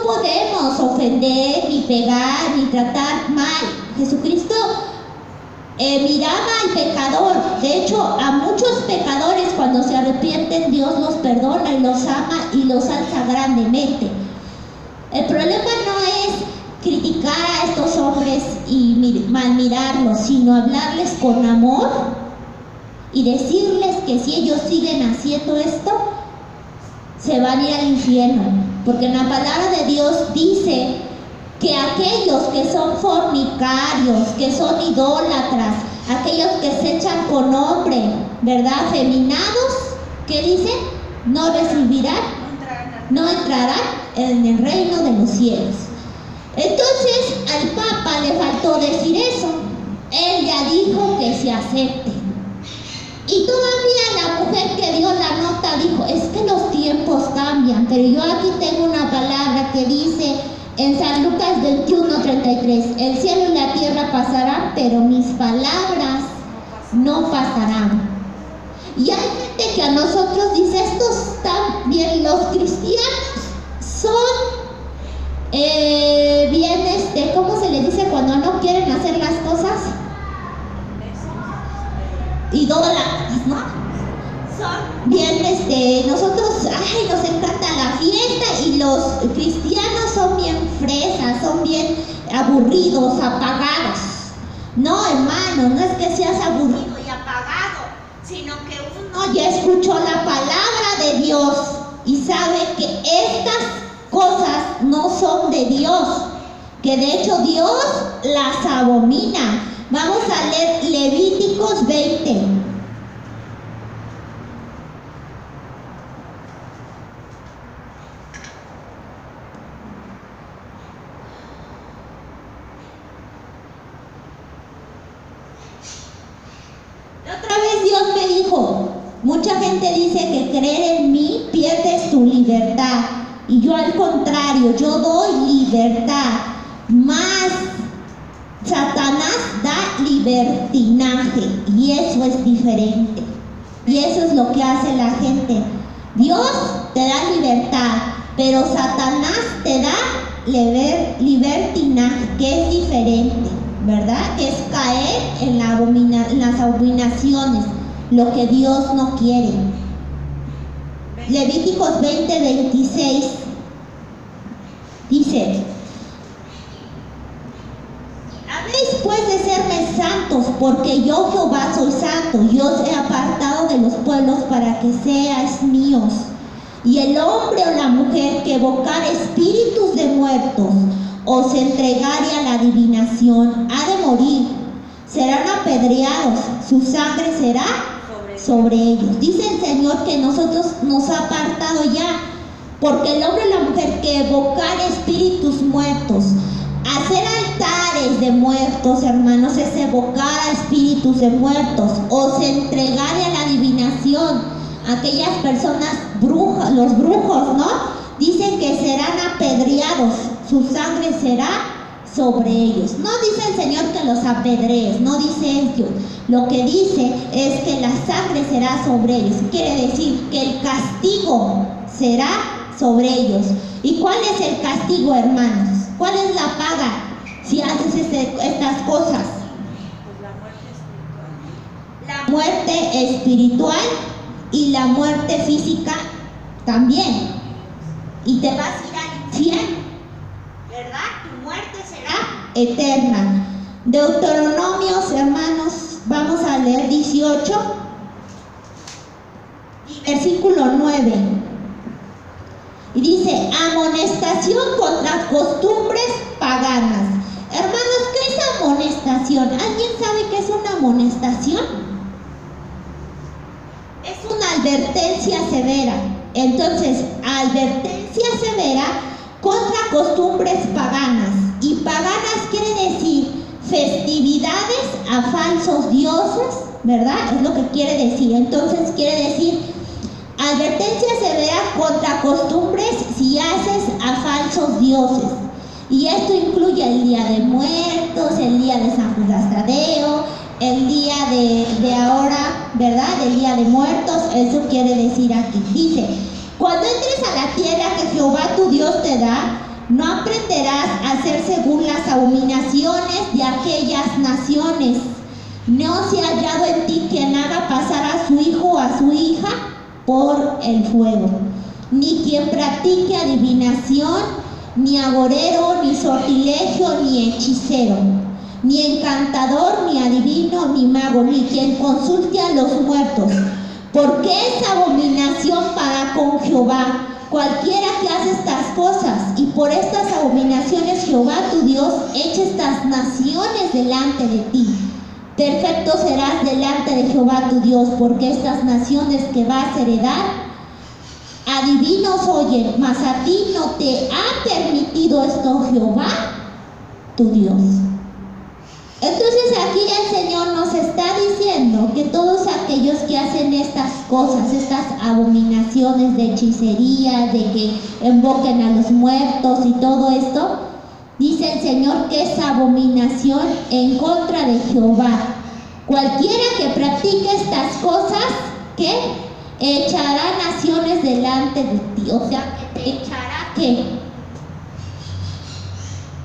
podemos ofender, ni pegar, ni tratar mal. Jesucristo miraba al pecador. De hecho, a muchos pecadores cuando se arrepienten, Dios los perdona y los ama y los alza grandemente. El problema no es criticar a estos hombres y mal mirarlos, sino hablarles con amor y decirles que si ellos siguen haciendo esto, se van a ir al infierno. Porque en la palabra de Dios dice que aquellos que son fornicarios, que son idólatras, aquellos que se echan con hombre, ¿verdad?, feminados, ¿qué dice? No recibirán, no entrarán en el reino de los cielos. Entonces al Papa le faltó decir eso. Él ya dijo que se acepte. Y todavía la mujer que dio la nota dijo, es que los tiempos cambian, pero yo aquí tengo una palabra que dice en San Lucas 21:33, el cielo y la tierra pasarán, pero mis palabras no pasarán. Y hay gente que a nosotros dice, estos también los cristianos son bien, ¿cómo se les dice cuando no quieren hacer las cosas? Idólatras, ¿no? Son bien, nosotros, nos encanta la fiesta y los cristianos son bien fresas, son bien aburridos, apagados. No, hermano, no es que seas aburrido y apagado, sino que uno ya escuchó la palabra de Dios y sabe que estas cosas no son de Dios, que de hecho Dios las abomina. Vamos a leer Levíticos 20. Otra vez Dios me dijo, mucha gente dice que creer en mí pierdes tu libertad. Y yo al contrario, yo doy libertad. Más Satanás da libertinaje y eso es diferente. Y eso es lo que hace la gente. Dios te da libertad, pero Satanás te da libertinaje, que es diferente, ¿verdad? Que es caer en las abominaciones, lo que Dios no quiere. Levíticos 20:26 dice, habéis pues de serme santos, porque yo Jehová soy santo, yo os he apartado de los pueblos para que seáis míos. Y el hombre o la mujer que evocar espíritus de muertos o se entregare a la adivinación ha de morir, serán apedreados, su sangre será sobre ellos. Dice el Señor que nosotros nos ha apartado ya, porque el hombre o la mujer que evocar espíritus muertos, hacer altares de muertos, hermanos, es evocar a espíritus de muertos, o se entregare a la adivinación, aquellas personas brujas, los brujos, ¿no? Dicen que serán apedreados, su sangre será sobre ellos. No dice el Señor que los apedrees, no dice eso. Lo que dice es que la sangre será sobre ellos. Quiere decir que el castigo será sobre ellos. ¿Y cuál es el castigo, hermanos? ¿Cuál es la paga si haces estas cosas? La muerte espiritual y la muerte física también. Y te vas a ir al infierno, ¿verdad? Tu muerte será eterna. Deuteronomios, hermanos, vamos a leer 18 y versículo 9. Y dice, amonestación contra costumbres paganas. Hermanos, ¿qué es amonestación? ¿Alguien sabe qué es una amonestación? Es una advertencia severa. Entonces, advertencia severa contra costumbres paganas. Y paganas quiere decir festividades a falsos dioses, ¿verdad? Es lo que quiere decir. Entonces, quiere decir advertencia severa contra costumbres si haces a falsos dioses. Y esto incluye el Día de Muertos, el Día de San Judas Tadeo, el día de ahora, ¿verdad? El Día de Muertos, eso quiere decir aquí. Dice, cuando entres a la tierra que Jehová tu Dios te da, no aprenderás a hacer según las abominaciones de aquellas naciones, No se ha hallado en ti quien haga pasar a su hijo o a su hija por el fuego, ni quien practique adivinación, ni agorero, ni sortilegio, ni hechicero, ni encantador, ni adivino, ni mago, ni quien consulte a los muertos, porque es abominación para con Jehová cualquiera que hace estas cosas. Y por estas abominaciones Jehová tu Dios echa estas naciones delante de ti. Perfecto serás delante de Jehová tu Dios, porque estas naciones que vas a heredar, adivinos oyen, mas a ti no te ha permitido esto Jehová tu Dios. Entonces aquí el Señor nos está diciendo que todos aquellos que hacen estas cosas, estas abominaciones de hechicería, de que invoquen a los muertos y todo esto, dice el Señor que es abominación en contra de Jehová. Cualquiera que practique estas cosas, ¿qué? Echará naciones delante de ti. O sea, ¿echará qué?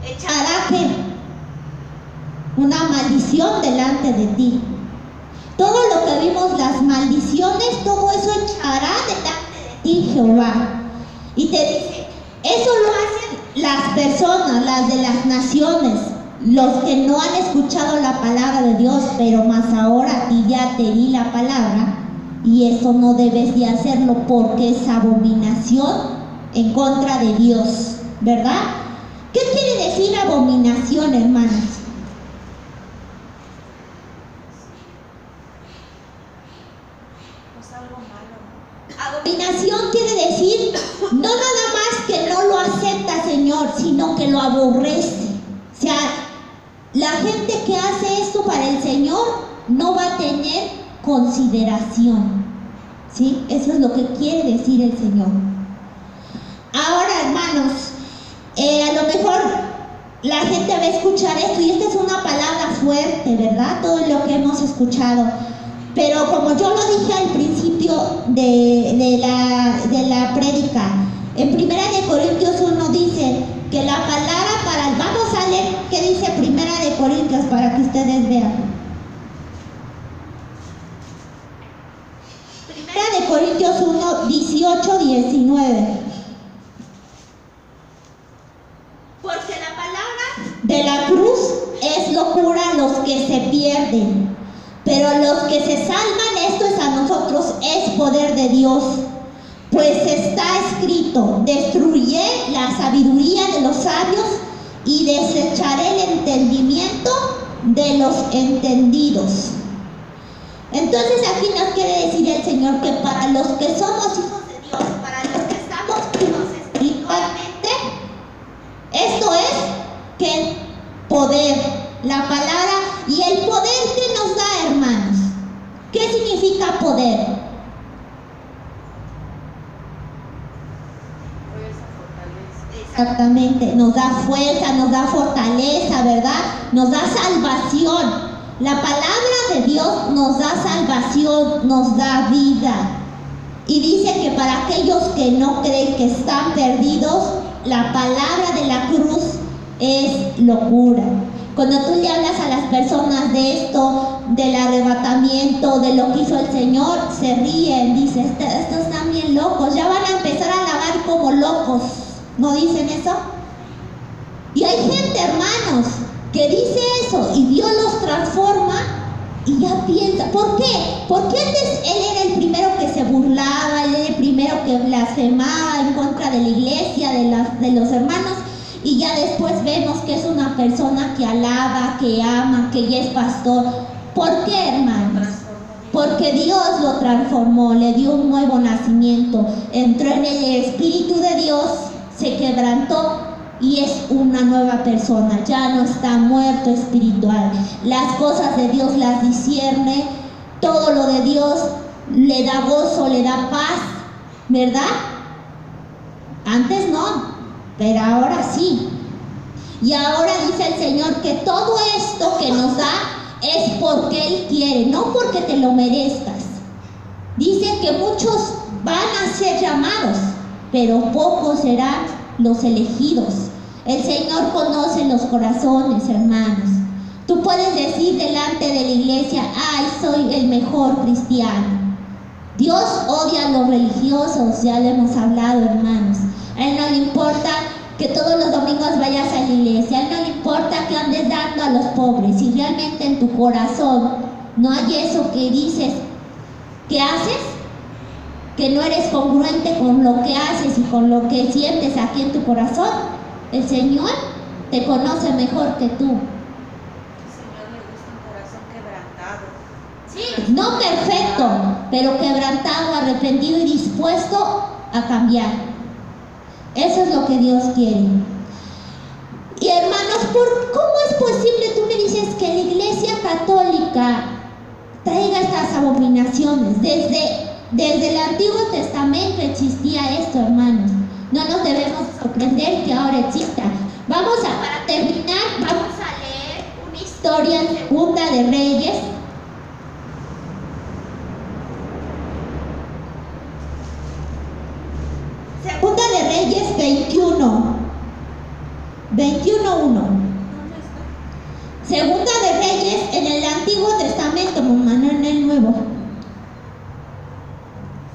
¿Echará qué? Una maldición delante de ti. Todo lo que vimos, las maldiciones, todo eso echará delante de ti Jehová. Y te dice, eso lo hacen las personas, las de las naciones, los que no han escuchado la palabra de Dios, pero más ahora a ti ya te di la palabra, y eso no debes de hacerlo porque es abominación en contra de Dios, ¿verdad? ¿Qué quiere decir abominación, hermanos? Abominación quiere decir no nada más que no lo acepta, Señor, sino que lo aborrece. O sea, la gente que hace esto para el Señor no va a tener consideración. ¿Sí? Eso es lo que quiere decir el Señor. Ahora, hermanos, a lo mejor la gente va a escuchar esto y esta es una palabra fuerte, ¿verdad? Todo lo que hemos escuchado. Pero como yo lo dije al principio de la prédica, en 1 Corintios 1 dice que la palabra para... Vamos a leer qué dice 1 Corintios para que ustedes vean. 1 Corintios 1, 18, 19. Porque la palabra de la cruz es locura a los que se pierden, pero los que se salvan, esto es a nosotros, es poder de Dios. Pues está escrito, destruiré la sabiduría de los sabios y desecharé el entendimiento de los entendidos. Entonces aquí nos quiere decir el Señor que para los que somos hijos de Dios, para los que estamos vivos espiritualmente, esto es que poder, la palabra y el poder que nos da, hermanos. ¿Qué significa poder? Exactamente, nos da fuerza, nos da fortaleza, ¿verdad? Nos da salvación. La palabra de Dios nos da salvación, nos da vida. Y dice que para aquellos que no creen, que están perdidos, la palabra de la cruz es locura. Cuando tú le hablas a las personas de esto, del arrebatamiento, de lo que hizo el Señor, se ríen, dicen, estos están bien locos, ya van a empezar a alabar como locos. ¿No dicen eso? Y hay gente, hermanos, que dice eso y Dios los transforma y ya piensa. ¿Por qué? Porque antes él era el primero que se burlaba, él era el primero que blasfemaba en contra de la iglesia, de los hermanos, y ya después vemos que es una persona que alaba, que ama, que ya es pastor. ¿Por qué, hermanos? Porque Dios lo transformó, le dio un nuevo nacimiento, entró en el Espíritu de Dios, se quebrantó y es una nueva persona, ya no está muerto espiritual. Las cosas de Dios las discierne, todo lo de Dios le da gozo, le da paz, ¿verdad? Antes no, pero ahora sí. Y ahora dice el Señor que todo esto que nos da es porque Él quiere, no porque te lo merezcas. Dice que muchos van a ser llamados, pero pocos serán los elegidos. El Señor conoce los corazones, hermanos. Tú puedes decir delante de la iglesia, ay, soy el mejor cristiano. Dios odia a los religiosos, ya lo hemos hablado, hermanos. A Él no le importa que todos los domingos vayas a la iglesia, a Él no le importa que andes dando a los pobres. Si realmente en tu corazón no hay eso que dices que haces, que no eres congruente con lo que haces y con lo que sientes aquí en tu corazón, el Señor te conoce mejor que tú. El Señor le gusta un corazón quebrantado. Sí, no perfecto, pero quebrantado, arrepentido y dispuesto a cambiar. Eso es lo que Dios quiere. Y hermanos, ¿cómo es posible? Tú me dices que la Iglesia Católica traiga estas abominaciones. Desde el Antiguo Testamento existía esto, hermanos. No nos debemos sorprender que ahora exista. Para terminar, vamos a leer una historia en Segunda de Reyes. Segunda de Reyes 21:1. ¿Dónde está? Segunda de Reyes en el Antiguo Testamento, mamá, no en el Nuevo.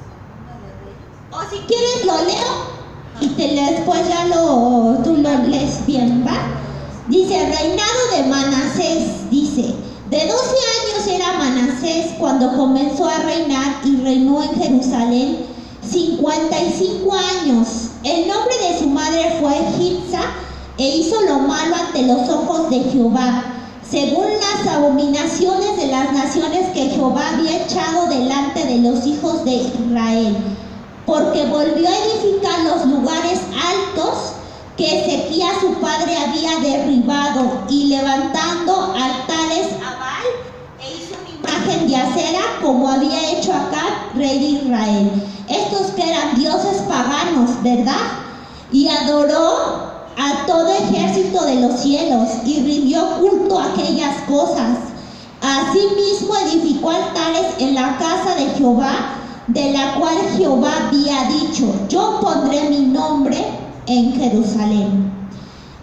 Segunda de Reyes. O si quieres lo leo y después ya tú lo lees bien, ¿va? Dice, reinado de Manasés, dice, de 12 años era Manasés cuando comenzó a reinar y reinó en Jerusalén 55 años. El nombre de su madre fue Egipcia e hizo lo malo ante los ojos de Jehová, según las abominaciones de las naciones que Jehová había echado delante de los hijos de Israel, porque volvió a edificar los lugares altos que Ezequías su padre había derribado, y levantando altares a Baal, e hizo una imagen de acera como había hecho Acab, rey de Israel. Estos que eran dioses paganos, ¿verdad? Y adoró a todo ejército de los cielos y rindió culto a aquellas cosas. Asimismo edificó altares en la casa de Jehová, de la cual Jehová había dicho, yo pondré mi nombre en Jerusalén.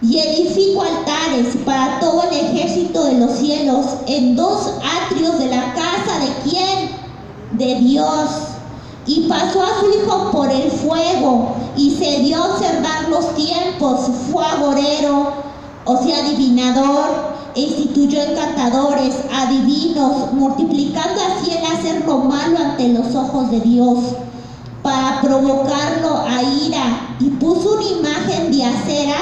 Y edificó altares para todo el ejército de los cielos en 2 atrios de la casa de ¿quién? De Dios. Y pasó a su hijo por el fuego, y se dio a observar los tiempos, fue agorero, o sea, adivinador, e instituyó encantadores, adivinos, multiplicando así el hacer lo malo ante los ojos de Dios, para provocarlo a ira, y puso una imagen de acera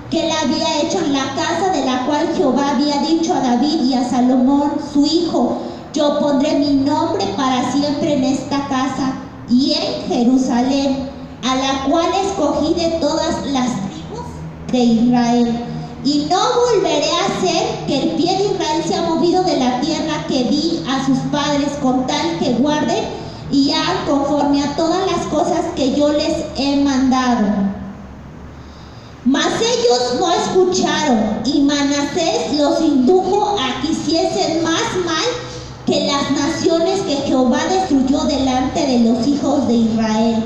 que él había hecho en la casa de la cual Jehová había dicho a David y a Salomón su hijo, yo pondré mi nombre para siempre en esta casa y en Jerusalén, a la cual escogí de todas las tribus de Israel. Y no volveré a hacer que el pie de Israel sea movido de la tierra que di a sus padres, con tal que guarden y hagan conforme a todas las cosas que yo les he mandado. Mas ellos no escucharon, y Manasés los indujo a que hiciesen más mal que las naciones que Jehová destruyó delante de los hijos de Israel.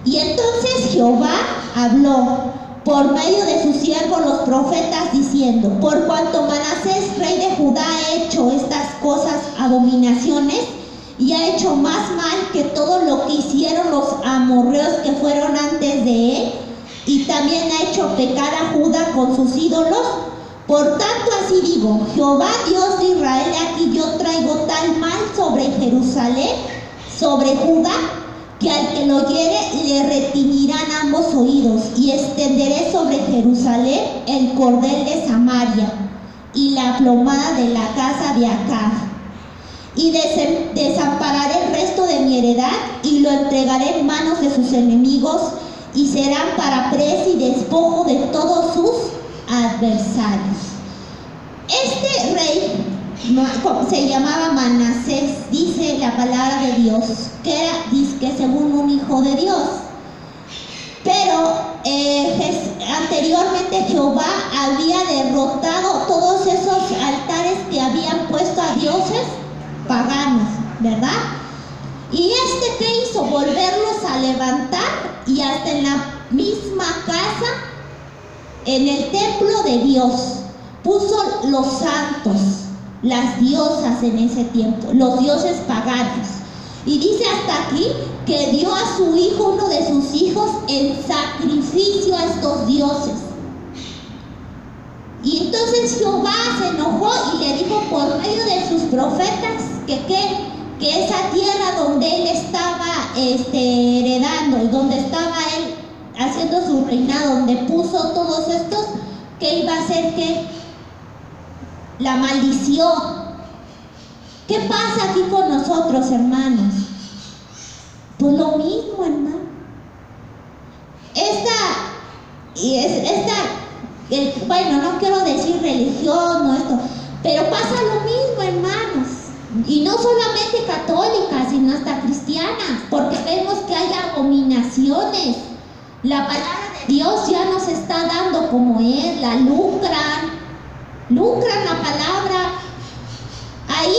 Y entonces Jehová habló por medio de sus siervos los profetas, diciendo, por cuanto Manasés, rey de Judá, ha hecho estas cosas, abominaciones, y ha hecho más mal que todo lo que hicieron los amorreos que fueron antes de él, y también ha hecho pecar a Judá con sus ídolos. Por tanto, así digo, Jehová Dios de Israel, aquí yo traigo tal mal sobre Jerusalén, sobre Judá, que al que lo oyere le retiñirán ambos oídos, y extenderé sobre Jerusalén el cordel de Samaria y la plomada de la casa de Acab, y desampararé el resto de mi heredad y lo entregaré en manos de sus enemigos, y serán para presa y despojo de todos sus adversarios. Este rey se llamaba Manasés, dice la palabra de Dios, que era, dizque, según un hijo de Dios. Pero anteriormente Jehová había derrotado todos esos altares que habían puesto a dioses paganos, ¿verdad? Y ¿qué hizo? Volverlos a levantar, y hasta en la misma casa, en el templo de Dios, puso los santos, las diosas en ese tiempo, los dioses paganos. Y dice hasta aquí que dio a su hijo, uno de sus hijos, en sacrificio a estos dioses. Y entonces Jehová se enojó y le dijo por medio de sus profetas que esa tierra donde él estaba heredando y donde estaba él haciendo su reinado, donde puso todos estos, que iba a ser que la maldición. ¿Qué pasa aquí con nosotros, hermanos? Pues lo mismo, hermano. Bueno, no quiero decir religión, no esto, pero pasa lo mismo, hermanos. Y no solamente católicas, sino hasta cristianas, porque vemos que hay abominaciones. La palabra de Dios ya nos está dando como es, la lucran la palabra. Ahí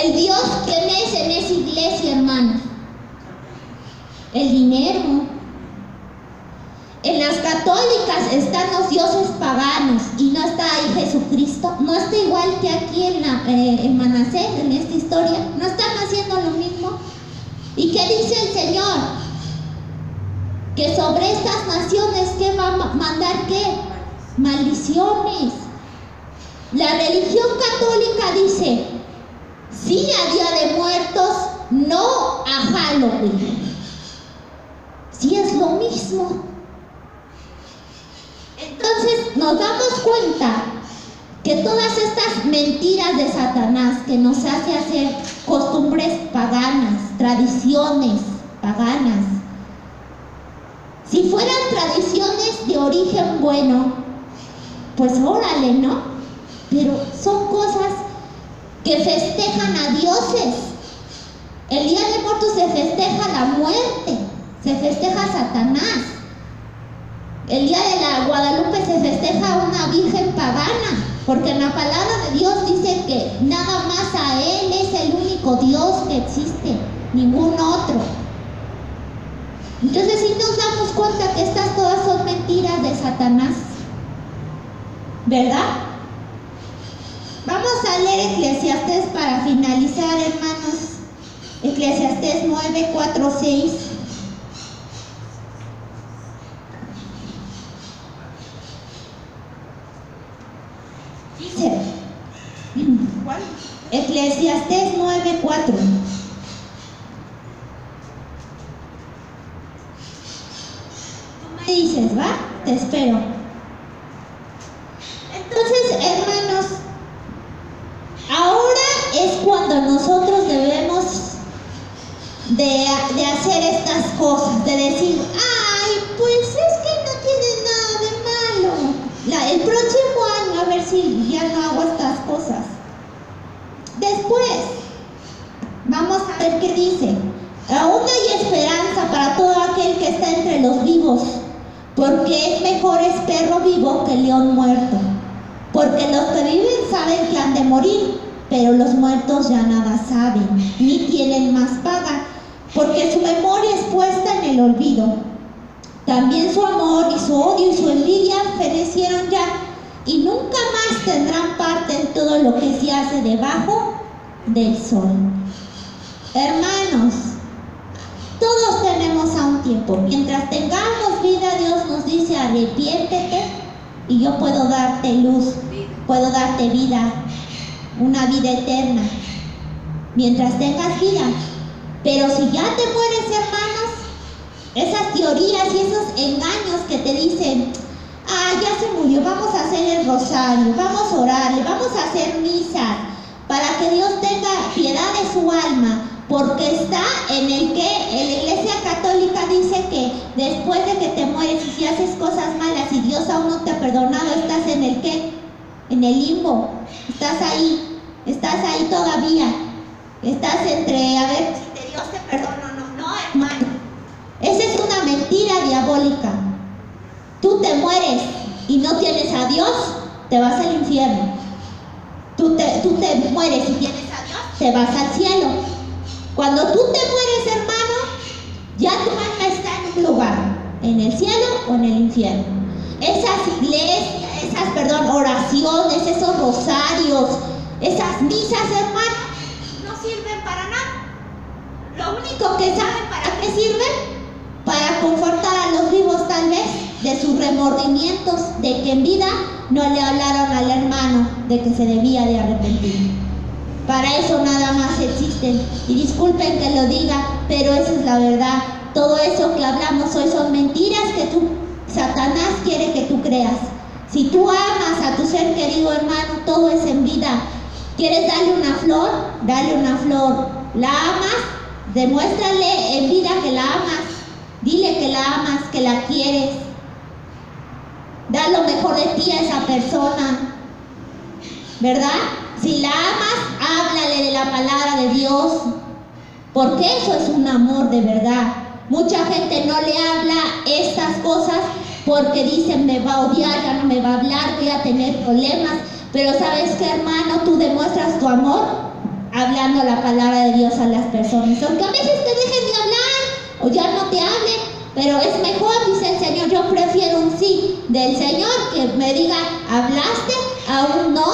el Dios, ¿quién es en esa iglesia, hermanos? El dinero. En las católicas están los dioses paganos y no está ahí Jesucristo. No está igual que aquí en Manasés, en esta historia. No están haciendo lo mismo. ¿Y qué dice el Señor? Que sobre estas naciones, ¿qué va a mandar? ¿Qué? Maldiciones. La religión católica dice sí a Día de Muertos, no a Halloween. Sí es lo mismo. Entonces nos damos cuenta que todas estas mentiras de Satanás que nos hace hacer costumbres paganas, tradiciones paganas, si fueran tradiciones de origen bueno, pues órale, ¿no? Pero son cosas que festejan a dioses. El Día de Muertos se festeja la muerte, se festeja a Satanás. El Día de la Guadalupe se festeja a una virgen pagana, porque en la palabra de Dios dice que nada más a Él es el único Dios que existe, ningún otro. Entonces sí nos damos cuenta que estas todas son mentiras de Satanás, ¿verdad? Vamos a leer Eclesiastés para finalizar, hermanos. Eclesiastés 9, 4, 6. Dice, ¿Cuál? Eclesiastés 9, 4. Tú me dices, ¿va? Te espero. Entonces, hermanos, ahora es cuando nosotros debemos de hacer estas cosas, de decir, ay, pues es que no tiene nada de malo. El próximo año a ver si ya no hago estas cosas. Después, vamos a ver qué dice. Aún hay esperanza para todo aquel que está entre los vivos, porque es mejor es perro vivo que león muerto. Porque los que viven saben que han de morir, pero los muertos ya nada saben, ni tienen más paga, porque su memoria es puesta en el olvido. También su amor y su odio y su envidia fenecieron ya, y nunca más tendrán parte en todo lo que se hace debajo del sol. Hermanos, todos tenemos a un tiempo. Mientras tengamos vida, Dios nos dice, arrepiéntete y yo puedo darte luz, puedo darte vida, una vida eterna, mientras tengas vida. Pero si ya te mueres, hermanos, esas teorías y esos engaños que te dicen, ya se murió, vamos a hacer el rosario, vamos a orarle, vamos a hacer misa, para que Dios tenga piedad de su alma, porque está en el que, en la Iglesia Católica dice que después de que te mueres y si haces cosas malas y Dios aún no te ha perdonado, estás en el que, en el limbo, estás ahí todavía, estás entre, a ver si Dios te perdona o no. No, hermano, esa es una mentira diabólica. Tú te mueres y no tienes a Dios, te vas al infierno. Tú te mueres y tienes a Dios, te vas al cielo. Cuando tú te mueres, hermano, ya tu alma está en un lugar, en el cielo o en el infierno. Esas iglesias, esas oraciones, esos rosarios, esas misas, hermano, no sirven para nada. Lo único que saben para qué sirven, para confortar a los vivos tal vez de sus remordimientos, de que en vida no le hablaron al hermano de que se debía de arrepentir. Para eso nada más existen. Y disculpen que lo diga, pero esa es la verdad. Todo eso que hablamos hoy son mentiras que Satanás quiere que tú creas. Si tú amas a tu ser querido, hermano, todo es en vida. ¿Quieres darle una flor? Dale una flor. ¿La amas? Demuéstrale en vida que la amas. Dile que la amas, que la quieres. Da lo mejor de ti a esa persona, ¿verdad? Si la amas, háblale de la palabra de Dios, porque eso es un amor de verdad. Mucha gente no le habla estas cosas porque dicen, me va a odiar, ya no me va a hablar, voy a tener problemas. Pero ¿sabes qué, hermano? Tú demuestras tu amor hablando la palabra de Dios a las personas. Aunque a veces te dejen de hablar o ya no te hablen, pero es mejor, dice el Señor, yo prefiero un sí del Señor que me diga, hablaste, a un no,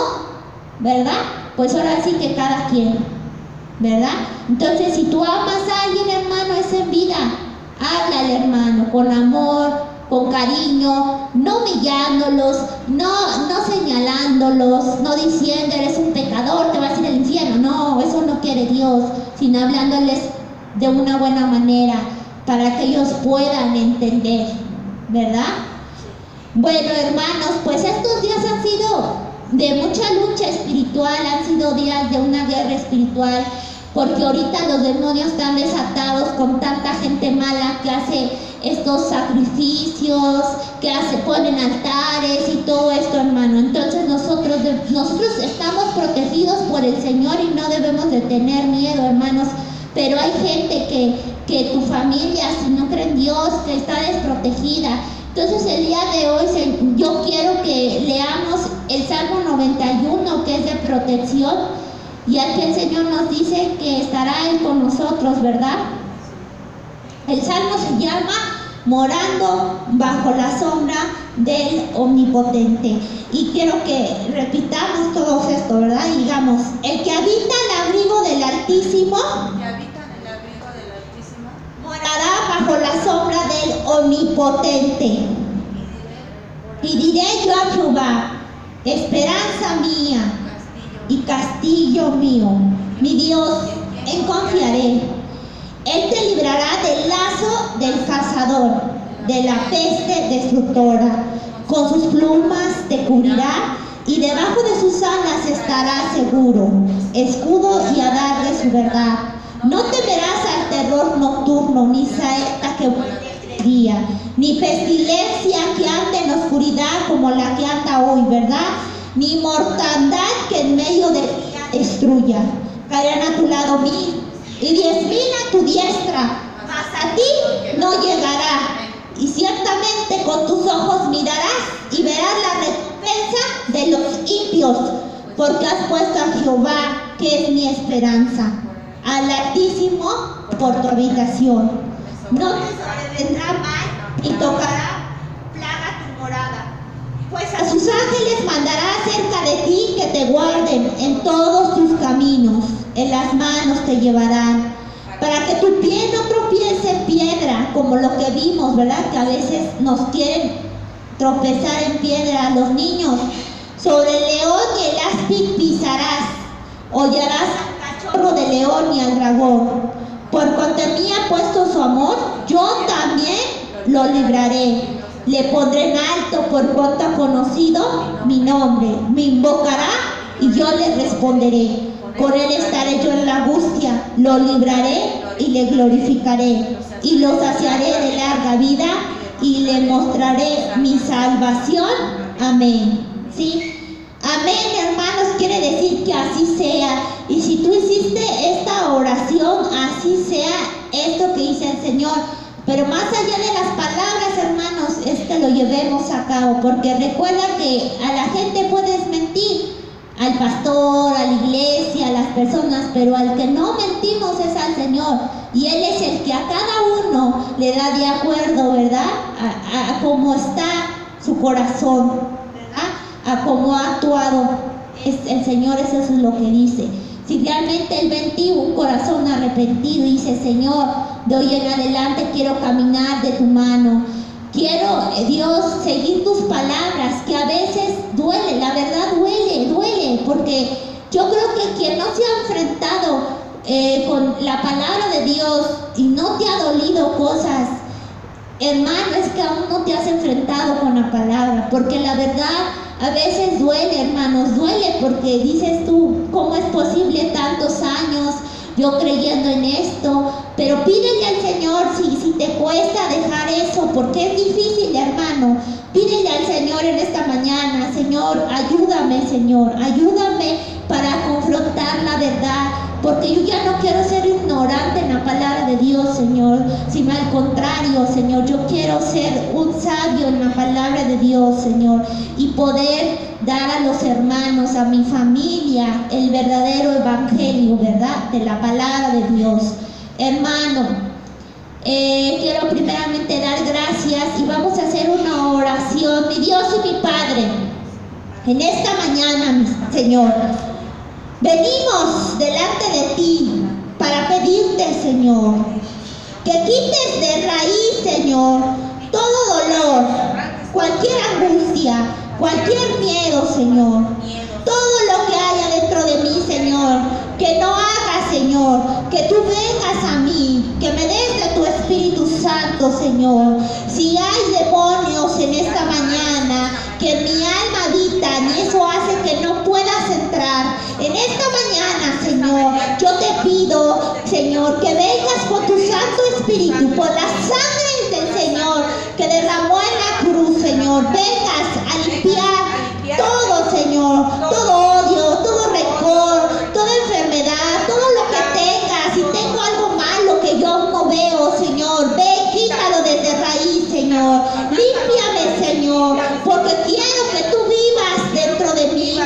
¿verdad? Pues ahora sí que cada quien, ¿verdad? Entonces, si tú amas a alguien, hermano, es en vida. Háblale, hermano, con amor, con cariño, no humillándolos, no señalándolos, no diciendo, eres un pecador, te vas a ir al infierno. No, eso no quiere Dios, sino hablándoles de una buena manera, para que ellos puedan entender, ¿verdad? Bueno, hermanos, pues estos días han sido de mucha lucha espiritual, han sido días de una guerra espiritual, porque ahorita los demonios están desatados con tanta gente mala que hace estos sacrificios, que ponen altares y todo esto, hermano. Entonces nosotros estamos protegidos por el Señor y no debemos de tener miedo, hermanos. Pero hay gente que tu familia, si no cree en Dios, que está desprotegida. Entonces el día de hoy yo quiero que leamos el Salmo 91, que es de protección, y aquí el Señor nos dice que estará Él con nosotros, ¿verdad? El Salmo se llama Morando bajo la sombra del Omnipotente. Y quiero que repitamos todos esto, ¿verdad? Y digamos, el que habita el abrigo del Altísimo, morará bajo la sombra del Omnipotente. Y diré yo a Jehová, esperanza mía y castillo mío, mi Dios, en confiaré. Él te librará del lazo del cazador, de la peste destructora. Con sus plumas te cubrirá y debajo de sus alas estarás seguro. Escudo y adarga su verdad. No temerás al terror nocturno, ni saeta que vuele de día, ni pestilencia que ande en oscuridad como la que anda hoy, ¿verdad? Ni mortandad que en medio del día destruya. Caerán a tu lado 1000 y 10.000 a tu diestra, mas a ti no llegará. Y ciertamente con tus ojos mirarás y verás la recompensa de los impíos, porque has puesto a Jehová, que es mi esperanza, al Altísimo por tu habitación. No te sobrevendrá mal ni tocará plaga tu morada, pues a sus ángeles mandará cerca de ti que te guarden en todos tus caminos. En las manos te llevarán, para que tu pie no tropiece en piedra, como lo que vimos, ¿verdad? Que a veces nos quieren tropezar en piedra a los niños. Sobre el león y el áspid pisarás, hollarás al cachorro de león y al dragón. Por cuanto en mí ha puesto su amor, yo también lo libraré. Le pondré en alto por cuanto ha conocido mi nombre. Me invocará y yo le responderé. Con él estaré yo en la angustia, lo libraré y le glorificaré. Y lo saciaré de larga vida y le mostraré mi salvación. Amén. ¿Sí? Amén, hermanos, quiere decir que así sea. Y si tú hiciste esta oración, así sea esto que dice el Señor. Pero más allá de las palabras, hermanos, es que lo llevemos a cabo. Porque recuerda que a la gente puedes mentir, al pastor, a la iglesia, a las personas, pero al que no mentimos es al Señor. Y Él es el que a cada uno le da de acuerdo, ¿verdad? A cómo está su corazón, ¿verdad? a cómo ha actuado el Señor, eso es lo que dice. Si realmente Él ve en ti un corazón arrepentido y dice, Señor, de hoy en adelante quiero caminar de tu mano, quiero, Dios, seguir tus palabras, que a veces duele, la verdad duele, porque yo creo que quien no se ha enfrentado con la palabra de Dios y no te ha dolido cosas, hermano, es que aún no te has enfrentado con la palabra, porque la verdad a veces duele, hermanos, duele porque dices tú, ¿cómo es posible tantos años yo creyendo en esto? Pero pídele al Señor si te cuesta dejar eso, porque es difícil, hermano. Pídele al Señor en esta mañana, Señor, ayúdame para confrontar la verdad, porque yo ya no quiero ser ignorante en la palabra de Dios, Señor, sino al contrario, Señor, yo quiero ser un sabio en la palabra de Dios, Señor, y poder dar a los hermanos, a mi familia, el verdadero evangelio, ¿verdad?, de la palabra de Dios. Hermano, quiero primeramente dar gracias y vamos a hacer una oración. Mi Dios y mi Padre, en esta mañana, mi Señor, venimos delante de ti para pedirte, Señor, que quites de raíz, Señor, todo dolor, cualquier angustia, cualquier miedo, Señor, todo lo que haya dentro de mí, Señor, que no haga, Señor, que tú vengas a mí, que me des de tu Espíritu Santo, Señor. Si hay demonios en esta mañana que en mi alma habitan y eso hace que no puedas entrar, en esta mañana, Señor, yo te pido, Señor, que vengas con tu Santo Espíritu, por la sangre del Señor que derramó en la cruz, Señor, vengas a limpiar todo, Señor, todo odio, todo rencor, toda enfermedad, todo lo que tengas. Si tengo algo malo que yo no veo, Señor, ven, quítalo desde raíz, Señor. Límpiame, Señor, porque quiero que tú vivas dentro de mí.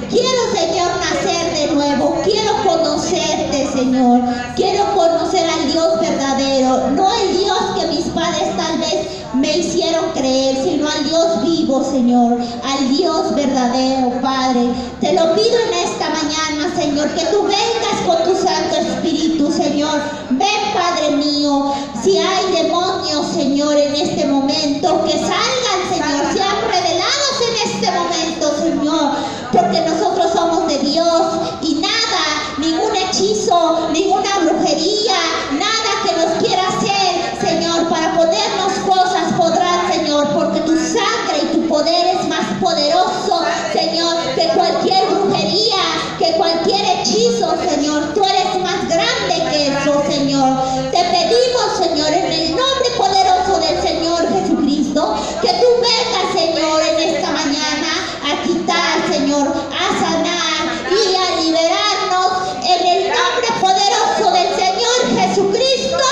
Quiero, Señor, nacer de nuevo. Quiero conocerte, Señor. Quiero conocer al Dios verdadero, no el Dios que mis padres tal vez me hicieron creer, sino al Dios vivo, Señor, al Dios verdadero, Padre. Te lo pido en esta mañana, Señor, que tú vengas con tu Santo Espíritu, Señor. Ven, Padre mío, si hay demonios, Señor, en este momento, que salgan, Señor, sean revelados en este momento, Señor, porque nosotros somos de Dios y nada, ningún hechizo, ninguna brujería, nada que nos quiera hacer, Señor, para ponernos cosas podrán, Señor, porque tu sangre y tu poder es más poderoso, Señor, que cualquier brujería, que cualquier hechizo, Señor. Tú eres más grande que eso, Señor. Te pedimos, Señor, en el nombre poderoso del Señor Jesucristo, que tú vengas, Señor, en esta mañana a quitar, Señor, a sanar y a liberarnos en el nombre poderoso del Señor Jesucristo.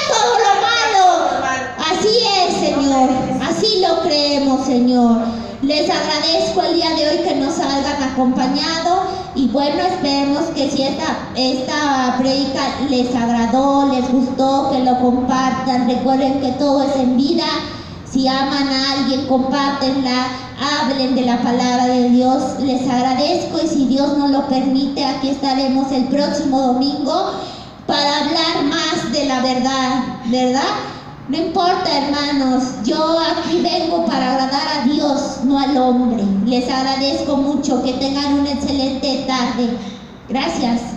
Todo lo malo. Así es, Señor, así lo creemos, Señor. Les agradezco el día de hoy que nos hayan acompañado y bueno, esperemos que si esta predica les agradó, les gustó, que lo compartan. Recuerden que todo es en vida. Si aman a alguien, compártenla, hablen de la palabra de Dios. Les agradezco y si Dios nos lo permite, aquí estaremos el próximo domingo para hablar más de la verdad, ¿verdad? No importa, hermanos, yo aquí vengo para agradar a Dios, no al hombre. Les agradezco mucho, que tengan una excelente tarde. Gracias.